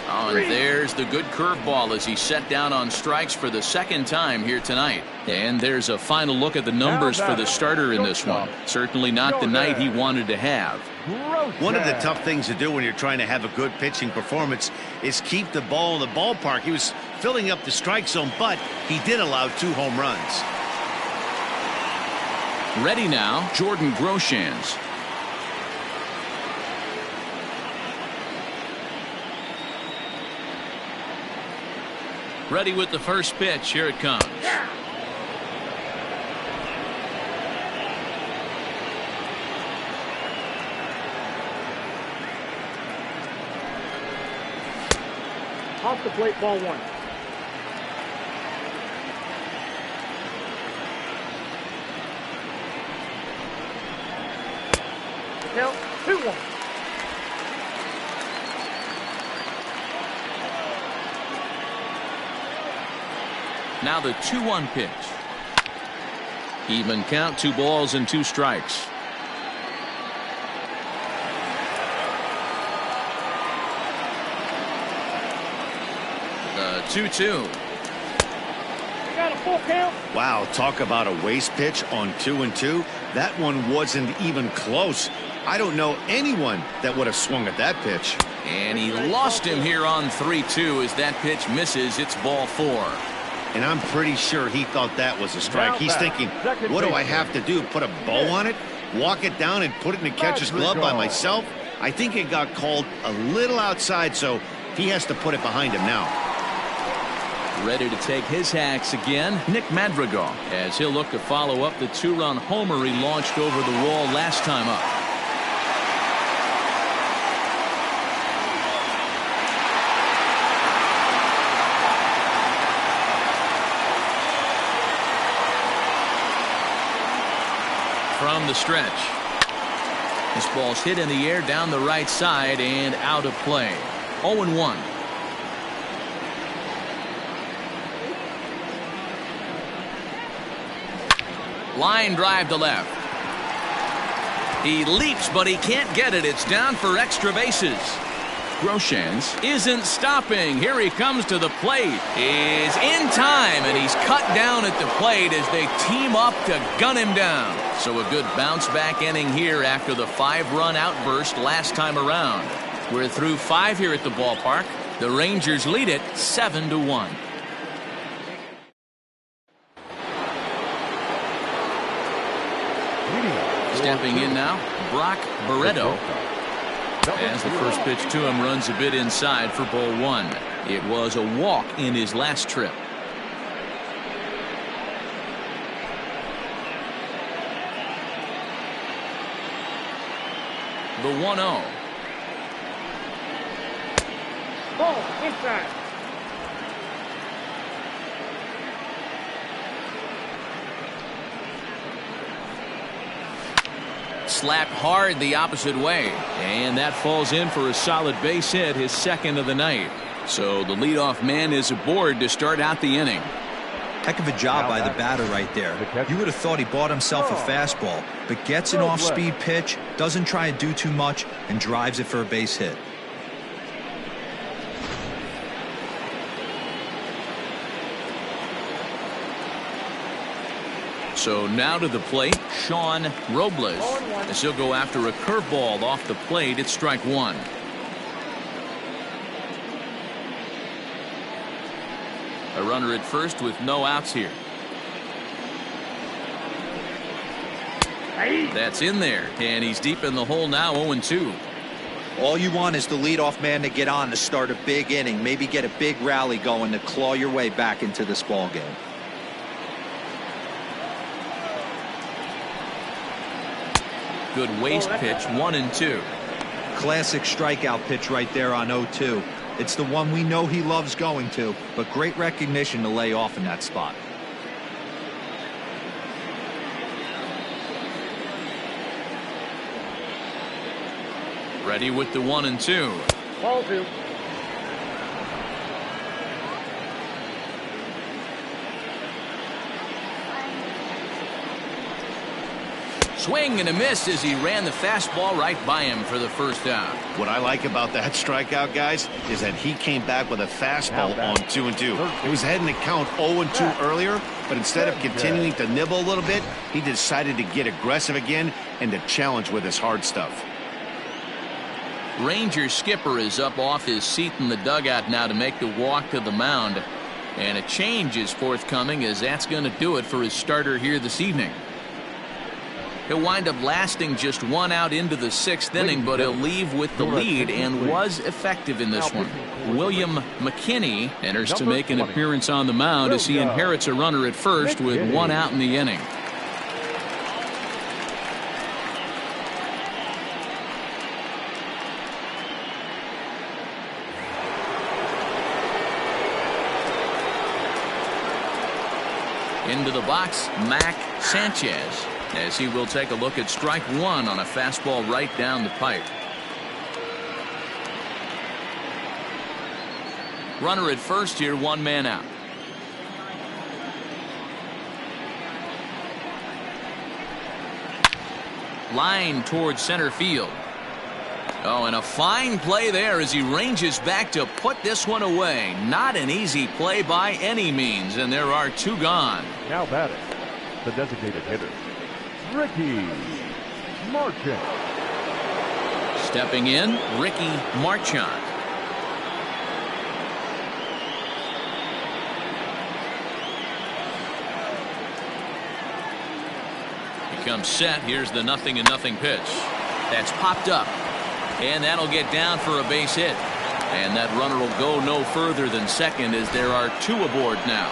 Oh, and there's the good curveball as he set down on strikes for the second time here tonight. And there's a final look at the numbers for the starter in this one. Certainly not the night he wanted to have. One of the tough things to do when you're trying to have a good pitching performance is keep the ball in the ballpark. He was filling up the strike zone, but he did allow 2 home runs. Ready now, Jordan Groshans. Ready with the first pitch. Here it comes. Off the plate, ball 1. Count 2-1. Now the 2-1 pitch. Even count, 2 balls and 2 strikes. The 2-2. We got a full count. Wow, talk about a waste pitch on 2-2. That one wasn't even close. I don't know anyone that would have swung at that pitch. And he lost him here on 3-2 as that pitch misses. It's ball 4. And I'm pretty sure he thought that was a strike. He's thinking, what do I have to do? Put a bow on it? Walk it down and put it in the catcher's glove by myself? I think it got called a little outside, so he has to put it behind him now. Ready to take his hacks again, Nick Madrigal, as he'll look to follow up the 2-run homer he launched over the wall last time up. From the stretch. This ball's hit in the air down the right side and out of play. 0-1. Line drive to left. He leaps, but he can't get it. It's down for extra bases. Groshans isn't stopping. Here he comes to the plate. Is in time, and he's cut down at the plate as they team up to gun him down. So a good bounce-back inning here after the 5-run outburst last time around. We're through 5 here at the ballpark. The Rangers lead it 7-1. Stepping in now, Brock Barreto. As the first pitch to him runs a bit inside for ball one. It was a walk in his last trip. The 1-0. Ball inside. Slapped hard the opposite way, and that falls in for a solid base hit, his second of the night. So the leadoff man is aboard to start out the inning. Heck of a job by the batter right there. You would have thought he bought himself a fastball, but gets an off-speed pitch, doesn't try to do too much, and drives it for a base hit. So now to the plate, Sean Robles, as he'll go after a curveball off the plate at strike one. A runner at first with no outs here. That's in there, and he's deep in the hole now, 0-2. All you want is the leadoff man to get on to start a big inning, maybe get a big rally going to claw your way back into this ball game. Good waist pitch, 1-2. Classic strikeout pitch right there on 0-2. It's the one we know he loves going to, but great recognition to lay off in that spot. Ready with the 1-2. Ball two. Swing and a miss as he ran the fastball right by him for the first out. What I like about that strikeout, guys, is that he came back with a fastball on 2-2. He was heading to count 0-2 earlier, but instead of continuing to nibble a little bit, he decided to get aggressive again and to challenge with his hard stuff. Ranger skipper is up off his seat in the dugout now to make the walk to the mound. And a change is forthcoming, as that's going to do it for his starter here this evening. He'll wind up lasting just one out into the sixth inning, but he'll leave with the lead and was effective in this one. William McKinney enters to make an appearance on the mound as he inherits a runner at first with one out in the inning. Into the box, Mac Sanchez, as he will take a look at strike one on a fastball right down the pipe. Runner at first here, one man out. Line towards center field. Oh, and a fine play there as he ranges back to put this one away. Not an easy play by any means, and there are two gone. Now batting, the designated hitter, Ricky Marchant. Stepping in, Ricky Marchant. He comes set. Here's the 0-0 pitch. That's popped up. And that'll get down for a base hit. And that runner will go no further than second, as there are two aboard now.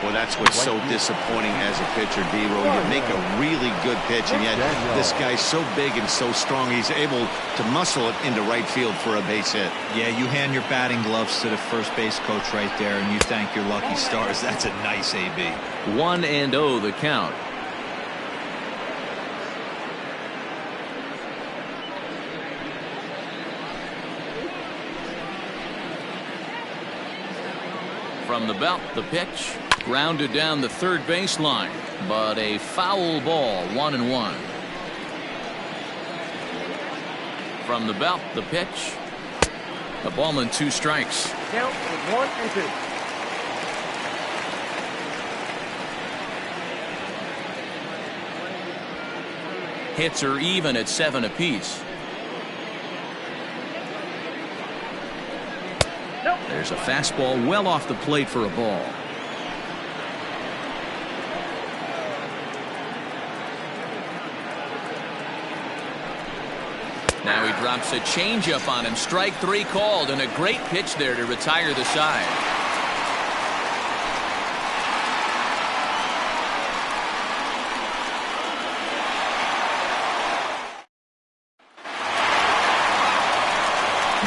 Well, that's what's so disappointing as a pitcher, D-Row. You make a really good pitch, and yet this guy's so big and so strong, he's able to muscle it into right field for a base hit. Yeah, you hand your batting gloves to the first base coach right there, and you thank your lucky stars. That's a nice AB. 1-0 the count. From the belt, the pitch grounded down the third baseline, but a foul ball, 1-1. From the belt, the pitch, a ball and two strikes. Count is 1-2. Hits are even at 7 apiece. There's a fastball well off the plate for a ball. Now he drops a changeup on him. Strike 3 called, and a great pitch there to retire the side.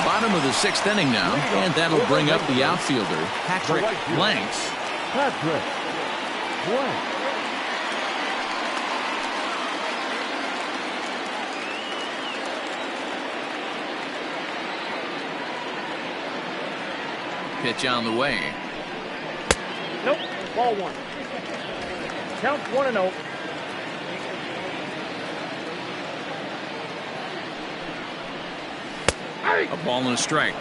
Bottom of the 6th inning now, and that'll bring up the outfielder, Patrick Blanks. Patrick Blanks. Pitch on the way. Nope. Ball 1. Count 1-0. A ball and a strike.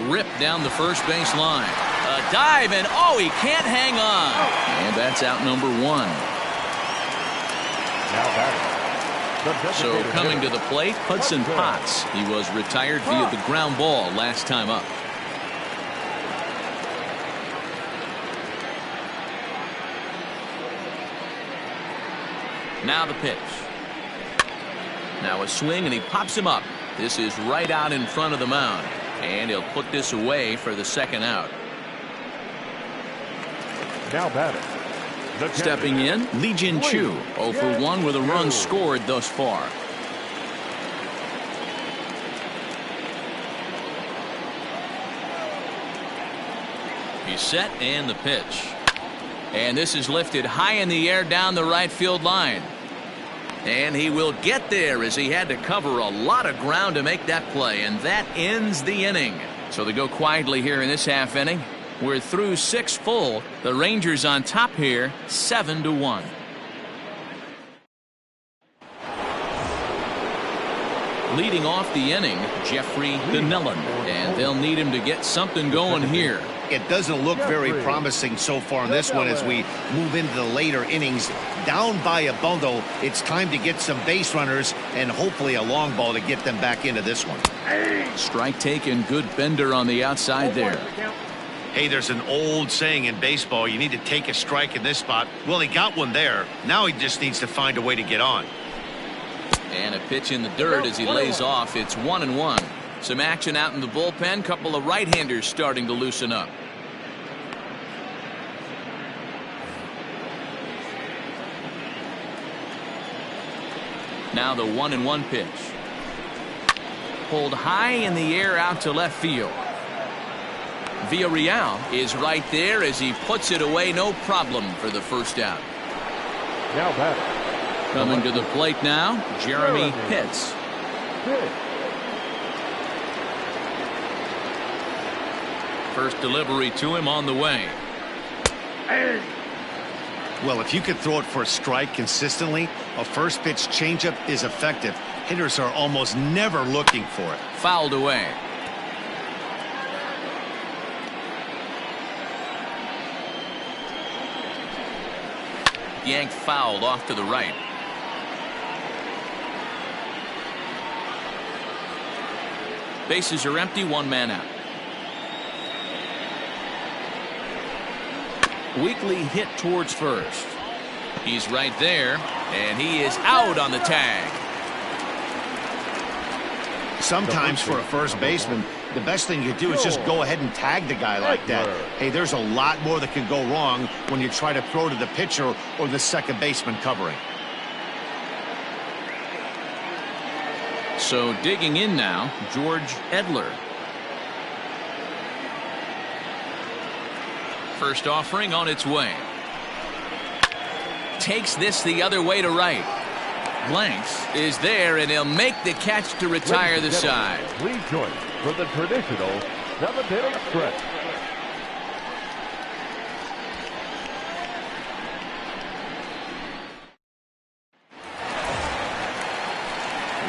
Ripped down the first base line. A dive, and oh, he can't hang on. And that's out number 1. Now batting. So coming to the plate, Hudson Potts. He was retired via the ground ball last time up. Now the pitch. Now a swing, and he pops him up. This is right out in front of the mound. And he'll put this away for the 2nd out. Now batting. Stepping in, Lee Jin Chu, 0 for 1 with a run scored thus far. He's set, and the pitch. And this is lifted high in the air down the right field line. And he will get there, as he had to cover a lot of ground to make that play. And that ends the inning. So they go quietly here in this half inning. We're through 6 full. The Rangers on top here, 7-1. Leading off the inning, Jeffrey Donnellan. And they'll need him to get something going here. It doesn't look very promising so far in this one as we move into the later innings. Down by a bundle, it's time to get some base runners and hopefully a long ball to get them back into this one. Strike taken, good bender on the outside there. Hey, there's an old saying in baseball, you need to take a strike in this spot. Well, he got one there. Now he just needs to find a way to get on. And a pitch in the dirt as he lays off. It's 1-1. Some action out in the bullpen. Couple of right-handers starting to loosen up. Now the 1-1 pitch. Pulled high in the air out to left field. Villarreal is right there as he puts it away, no problem for the 1st out. Now batting. Coming to the plate now, Jeremy Pitts. First delivery to him on the way. Well, if you could throw it for a strike consistently, a first pitch changeup is effective. Hitters are almost never looking for it. Fouled away. Yanked fouled off to the right. Bases are empty, 1 man out. Weekly hit towards first. He's right there, and he is out on the tag. Sometimes for a first baseman, the best thing you do is just go ahead and tag the guy like that. Hey, there's a lot more that can go wrong when you try to throw to the pitcher or the second baseman covering. So digging in now, George Edler. First offering on its way. Takes this the other way to right. Blanks is there, and he'll make the catch to retire the side. Please join for the traditional 7th inning stretch.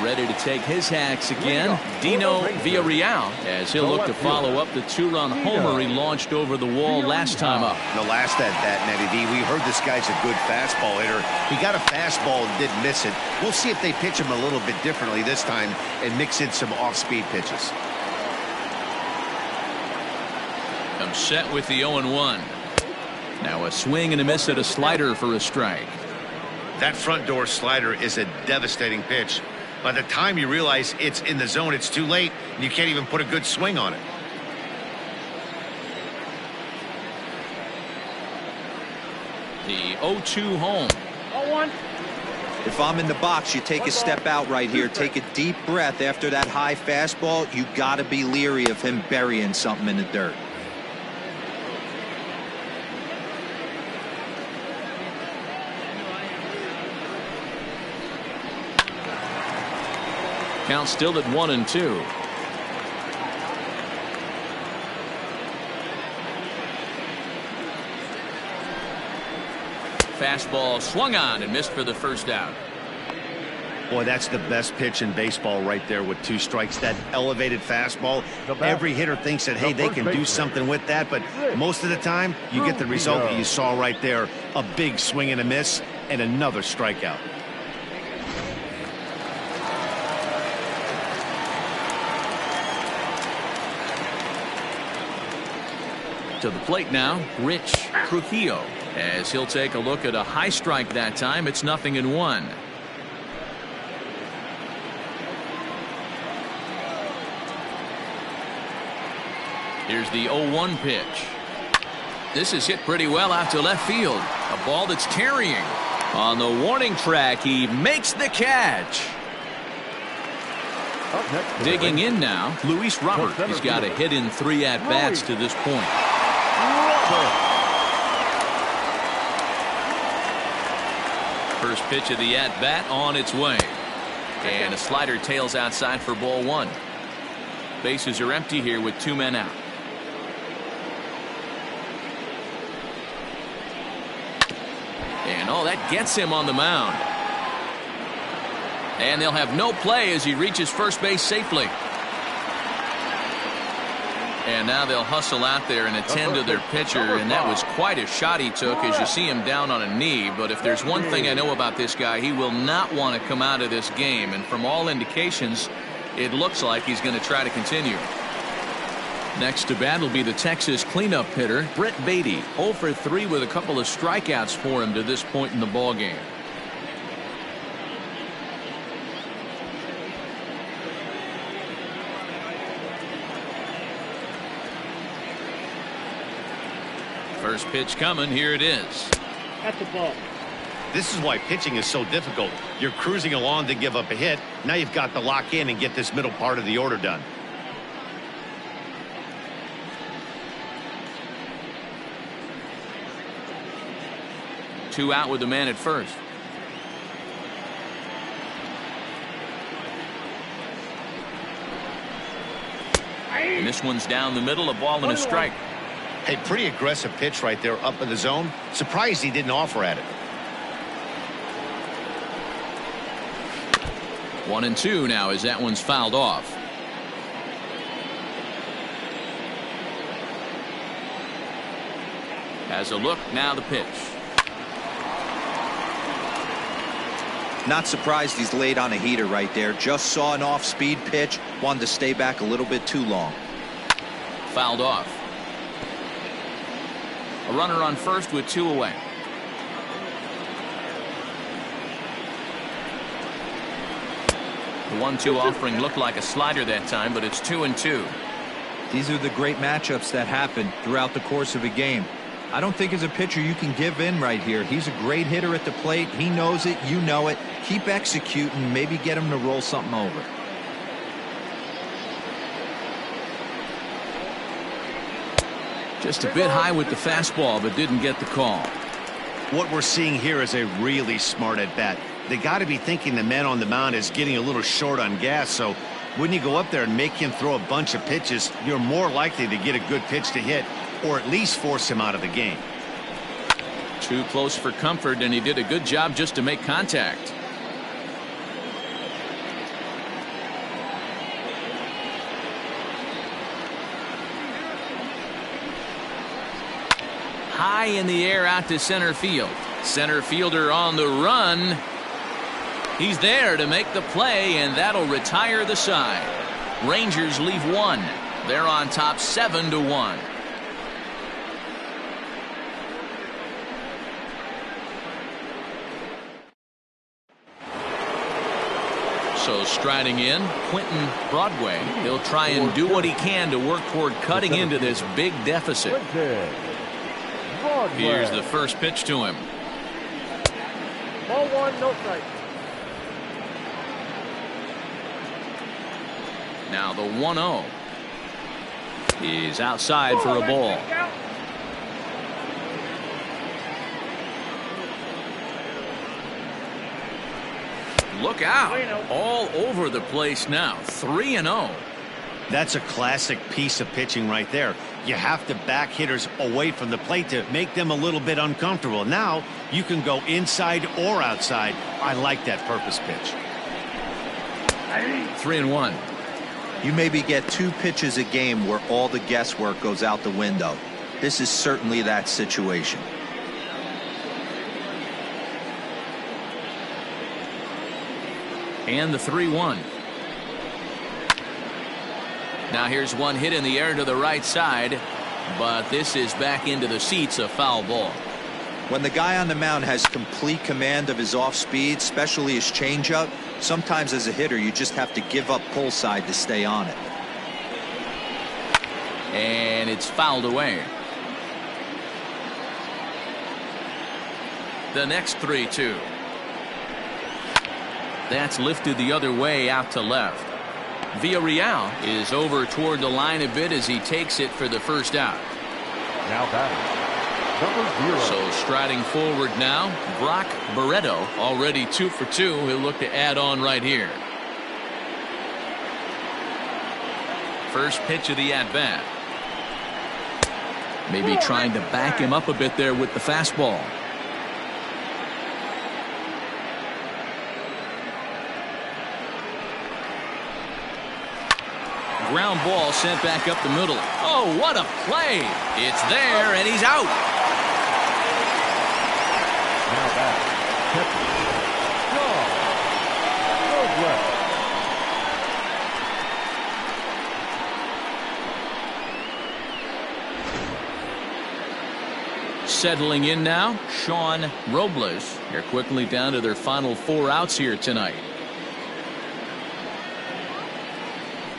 Ready to take his hacks again, Dino Villarreal, as he'll look to follow up the 2-run homer he launched over the wall last time up. The last at bat, Nettie D, we heard this guy's a good fastball hitter. He got a fastball and didn't miss it. We'll see if they pitch him a little bit differently this time and mix in some off-speed pitches. I'm set with the 0-1. Now a swing and a miss at a slider for a strike. That front door slider is a devastating pitch. By the time you realize it's in the zone, it's too late, and you can't even put a good swing on it. The 0-2 home. 0-1. If I'm in the box, you take a step out right here. Take a deep breath after that high fastball. You got to be leery of him burying something in the dirt. Count still at 1-2. Fastball swung on and missed for the first out. Boy, that's the best pitch in baseball right there with 2 strikes. That elevated fastball. Every hitter thinks that, hey, they can do something with that, but most of the time you get the result that you saw right there. A big swing and a miss and another strikeout. To the plate now, Rich Trujillo, as he'll take a look at a high strike that time. It's 0-1. Here's the 0-1 pitch. This is hit pretty well out to left field. A ball that's carrying. On the warning track, he makes the catch. Digging in now, Luis Robert. He's got a hit in 3 at-bats to this point. First pitch of the at-bat on its way. And a slider tails outside for ball 1. Bases are empty here with 2 men out. And that gets him on the mound. And they'll have no play as he reaches first base safely. And now they'll hustle out there and attend to their pitcher, and that was quite a shot he took as you see him down on a knee. But if there's one thing I know about this guy, he will not want to come out of this game, and from all indications it looks like he's going to try to continue. Next to bat will be the Texas cleanup hitter Brett Beatty, 0 for 3 with a couple of strikeouts for him to this point in the ball game. First pitch coming. Here it is. At the ball. This is why pitching is so difficult. You're cruising along to give up a hit. Now you've got to lock in and get this middle part of the order done. Two out with the man at first. And this one's down the middle, a ball and a strike. A pretty aggressive pitch right there up in the zone. Surprised he didn't offer at it. 1-2 now as that one's fouled off. Has a look, now the pitch. Not surprised he's laid on a heater right there. Just saw an off-speed pitch. Wanted to stay back a little bit too long. Fouled off. A runner on first with 2 away. The 1-2 offering looked like a slider that time, but it's 2-2. These are the great matchups that happen throughout the course of a game. I don't think as a pitcher you can give in right here. He's a great hitter at the plate. He knows it. You know it. Keep executing. Maybe get him to roll something over. Just a bit high with the fastball, but didn't get the call. What we're seeing here is a really smart at bat. They got to be thinking the man on the mound is getting a little short on gas, so when you go up there and make him throw a bunch of pitches, you're more likely to get a good pitch to hit or at least force him out of the game. Too close for comfort, and he did a good job just to make contact. High in the air out to center field. Center fielder on the run. He's there to make the play, and that'll retire the side. Rangers leave 1. They're on top 7-1. So striding in, Quentin Broadway. He'll try and do what he can to work toward cutting into this big deficit. Here's the first pitch to him. Ball one, no strike. Now the 1-0. He's outside for a ball. Look out. All over the place now. 3-0. That's a classic piece of pitching right there. You have to back hitters away from the plate to make them a little bit uncomfortable. Now you can go inside or outside. I like that purpose pitch. 3-1. You maybe get 2 pitches a game where all the guesswork goes out the window. This is certainly that situation. And the 3-1. Now here's one hit in the air to the right side, but this is back into the seats, a foul ball. When the guy on the mound has complete command of his off speed, especially his changeup, sometimes as a hitter you just have to give up pull side to stay on it. And it's fouled away. The next 3-2. That's lifted the other way out to left. Villarreal is over toward the line a bit as he takes it for the first out. Now batting, number 0. So striding forward now, Brock Barreto, already 2 for 2. He'll look to add on right here. First pitch of the at-bat. Maybe trying to back him up a bit there with the fastball. Ground ball sent back up the middle. Oh, what a play. It's there, and he's out. Now back, catcher, Shaw, Settling in now, Sean Robles. They're quickly down to their final 4 outs here tonight.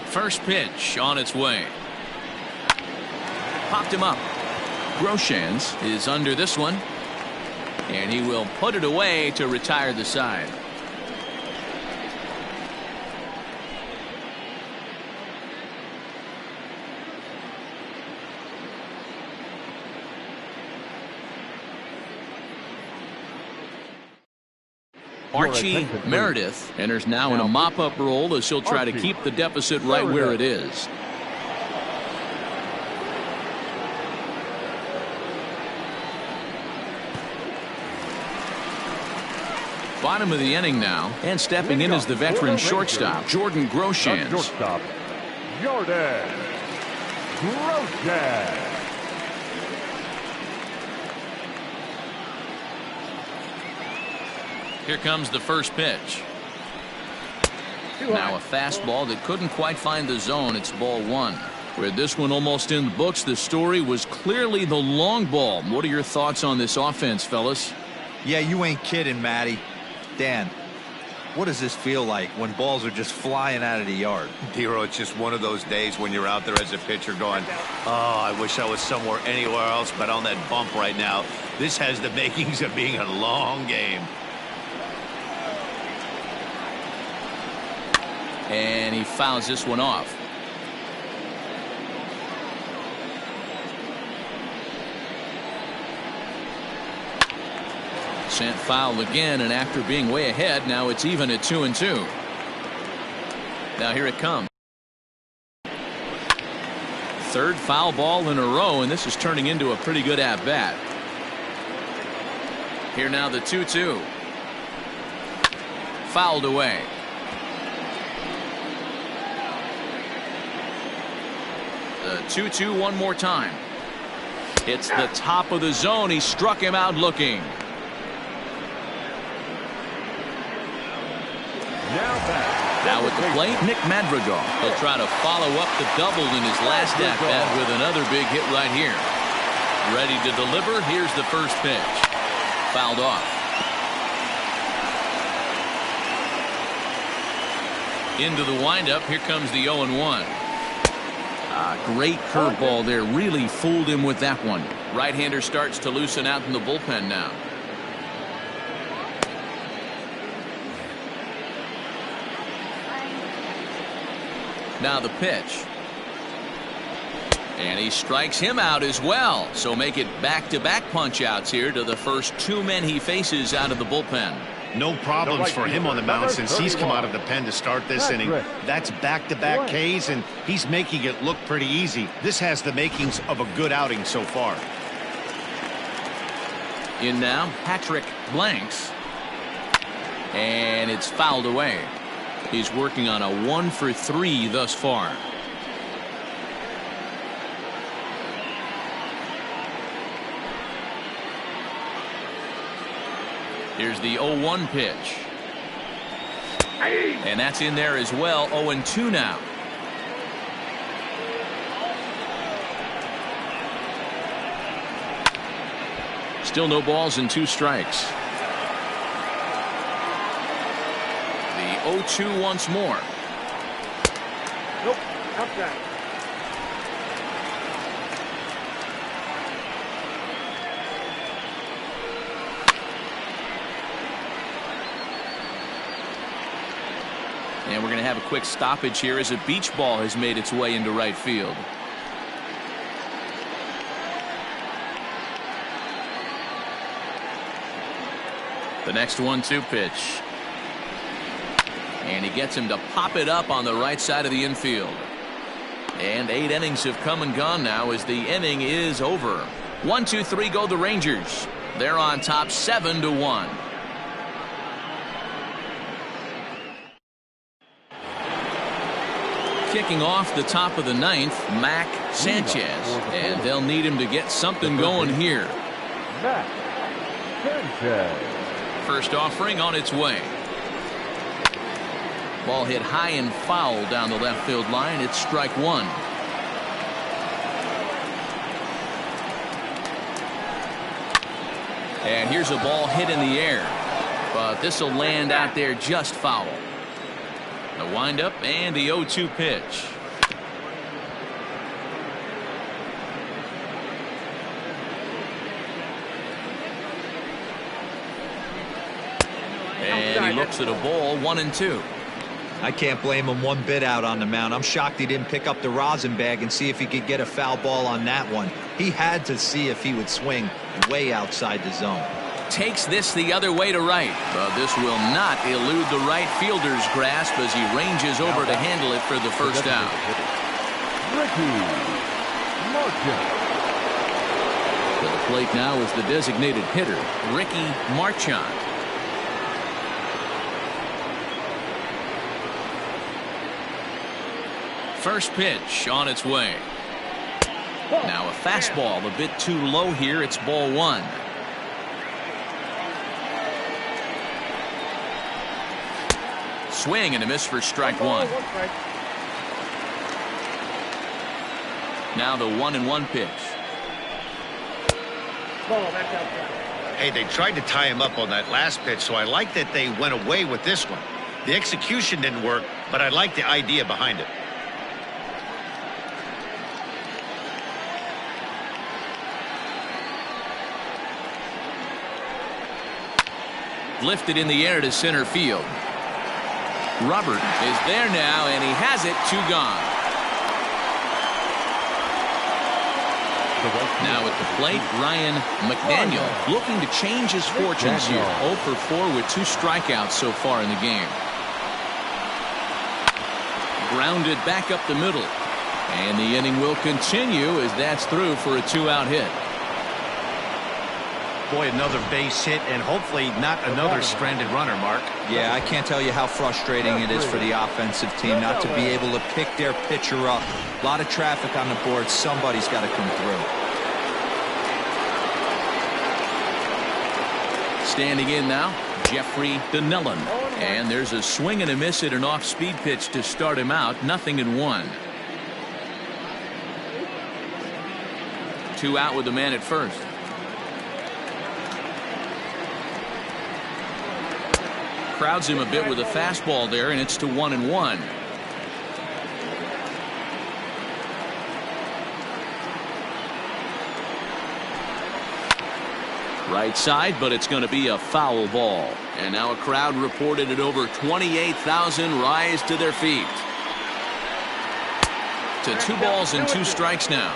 First pitch on its way. Popped him up. Groshans is under this one, and he will put it away to retire the side. Archie Meredith enters now in a mop-up role as he'll try to keep the deficit right where it is. Bottom of the inning now, and stepping in is the veteran shortstop, Jordan Groshans. Shortstop, Jordan Groshans. Here comes the first pitch. Now a fastball that couldn't quite find the zone. It's ball 1. With this one almost in the books, the story was clearly the long ball. What are your thoughts on this offense, fellas? Yeah, you ain't kidding, Matty. Dan, what does this feel like when balls are just flying out of the yard? Dero, it's just one of those days when you're out there as a pitcher going, oh, I wish I was somewhere anywhere else but on that bump right now. This has the makings of being a long game. And he fouls this one off. Sent foul again, and after being way ahead, now it's even at 2-2. Now here it comes. Third foul ball in a row, and this is turning into a pretty good at-bat. Here now the 2-2. Fouled away. The 2-2 one more time. It's the top of the zone. He struck him out looking. Now at the plate, Nick Madrigal. He'll try to follow up the double in his last at-bat with another big hit right here. Ready to deliver. Here's the first pitch. Fouled off. Into the windup. Here comes the 0-1. Great curveball there. Really fooled him with that one. Right-hander starts to loosen out in the bullpen now. Now the pitch. And he strikes him out as well. So make it back-to-back punch-outs here to the first two men he faces out of the bullpen. No problems for him on the mound since he's come out of the pen to start this inning. That's back-to-back Ks, and he's making it look pretty easy. This has the makings of a good outing so far. In now, Patrick Blanks. And it's fouled away. He's working on a 1-for-3 thus far. Here's the 0-1 pitch. And that's in there as well. 0-2 now. Still no balls and 2 strikes. The 0-2 once more. Nope. Outside. And we're going to have a quick stoppage here as a beach ball has made its way into right field. The next 1-2 pitch. And he gets him to pop it up on the right side of the infield. And 8 innings have come and gone now as the inning is over. 1-2-3 go the Rangers. They're on top 7-1. Kicking off the top of the 9th, Mac Sanchez. And they'll need him to get something going here. Mac Sanchez. First offering on its way. Ball hit high and foul down the left field line. It's strike 1. And here's a ball hit in the air. But this will land out there just foul. The windup and the 0-2 pitch. And he looks at a ball. 1-2. I can't blame him one bit out on the mound. I'm shocked he didn't pick up the rosin bag and see if he could get a foul ball on that one. He had to see if he would swing way outside the zone. Takes this the other way to right. But this will not elude the right fielder's grasp as he ranges over to handle it for the first out. Ricky Marchant. To the plate now is the designated hitter, Ricky Marchant. First pitch on its way. Now a fastball a bit too low here. It's ball 1. Swing and a miss for strike 1. Now the 1-1 pitch. Hey, they tried to tie him up on that last pitch, so I like that they went away with this one. The execution didn't work, but I like the idea behind it. Lifted in the air to center field. Robert is there now, and he has it. 2 gone. Now at the plate, Ryan McDaniel looking to change his fortunes here. 0 for 4 with 2 strikeouts so far in the game. Grounded back up the middle. And the inning will continue as that's through for a 2-out hit. Boy, another base hit, and hopefully not another stranded runner, Mark. Yeah, I can't tell you how frustrating it is for the offensive team not to be able to pick their pitcher up. A lot of traffic on the board. Somebody's got to come through. Standing in now, Jeffrey Donnellan. And there's a swing and a miss at an off-speed pitch to start him out. 0-1. 2 out with the man at first. crowds him a bit with a fastball there, and it's to 1-1. Right side, but it's going to be a foul ball. And now a crowd reported at over 28,000 rise to their feet. To 2 balls and 2 strikes now.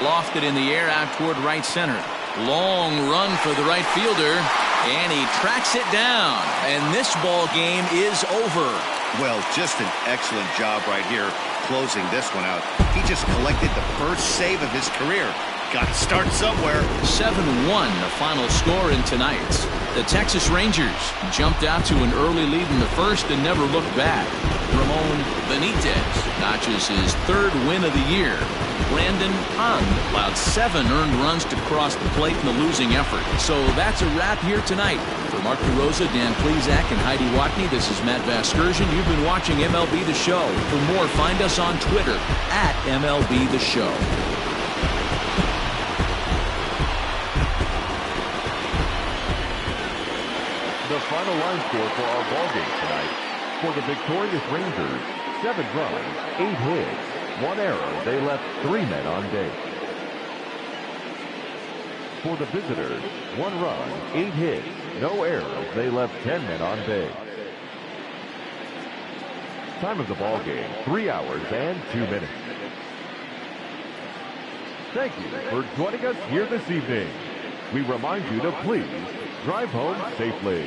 Lofted in the air out toward right center. Long run for the right fielder, and he tracks it down. And this ball game is over. Well, just an excellent job right here closing this one out. He just collected the first save of his career. Got to start somewhere. 7-1 the final score in tonight's. The Texas Rangers jumped out to an early lead in the first and never looked back. Ramon Benitez notches his 3rd win of the year. Brandon Hahn allowed 7 earned runs to cross the plate in the losing effort. So that's a wrap here tonight. For Mark DeRosa, Dan Plesac, and Heidi Watney, this is Matt Vasgersian. You've been watching MLB The Show. For more, find us on Twitter at MLB The Show. The final line score for our ballgame tonight. For the victorious Rangers, 7 runs, 8 hits, 1 error. They left 3 men on base. For the visitors, 1 run, 8 hits, no errors. They left 10 men on base. Time of the ballgame, 3 hours and 2 minutes. Thank you for joining us here this evening. We remind you to please drive home safely.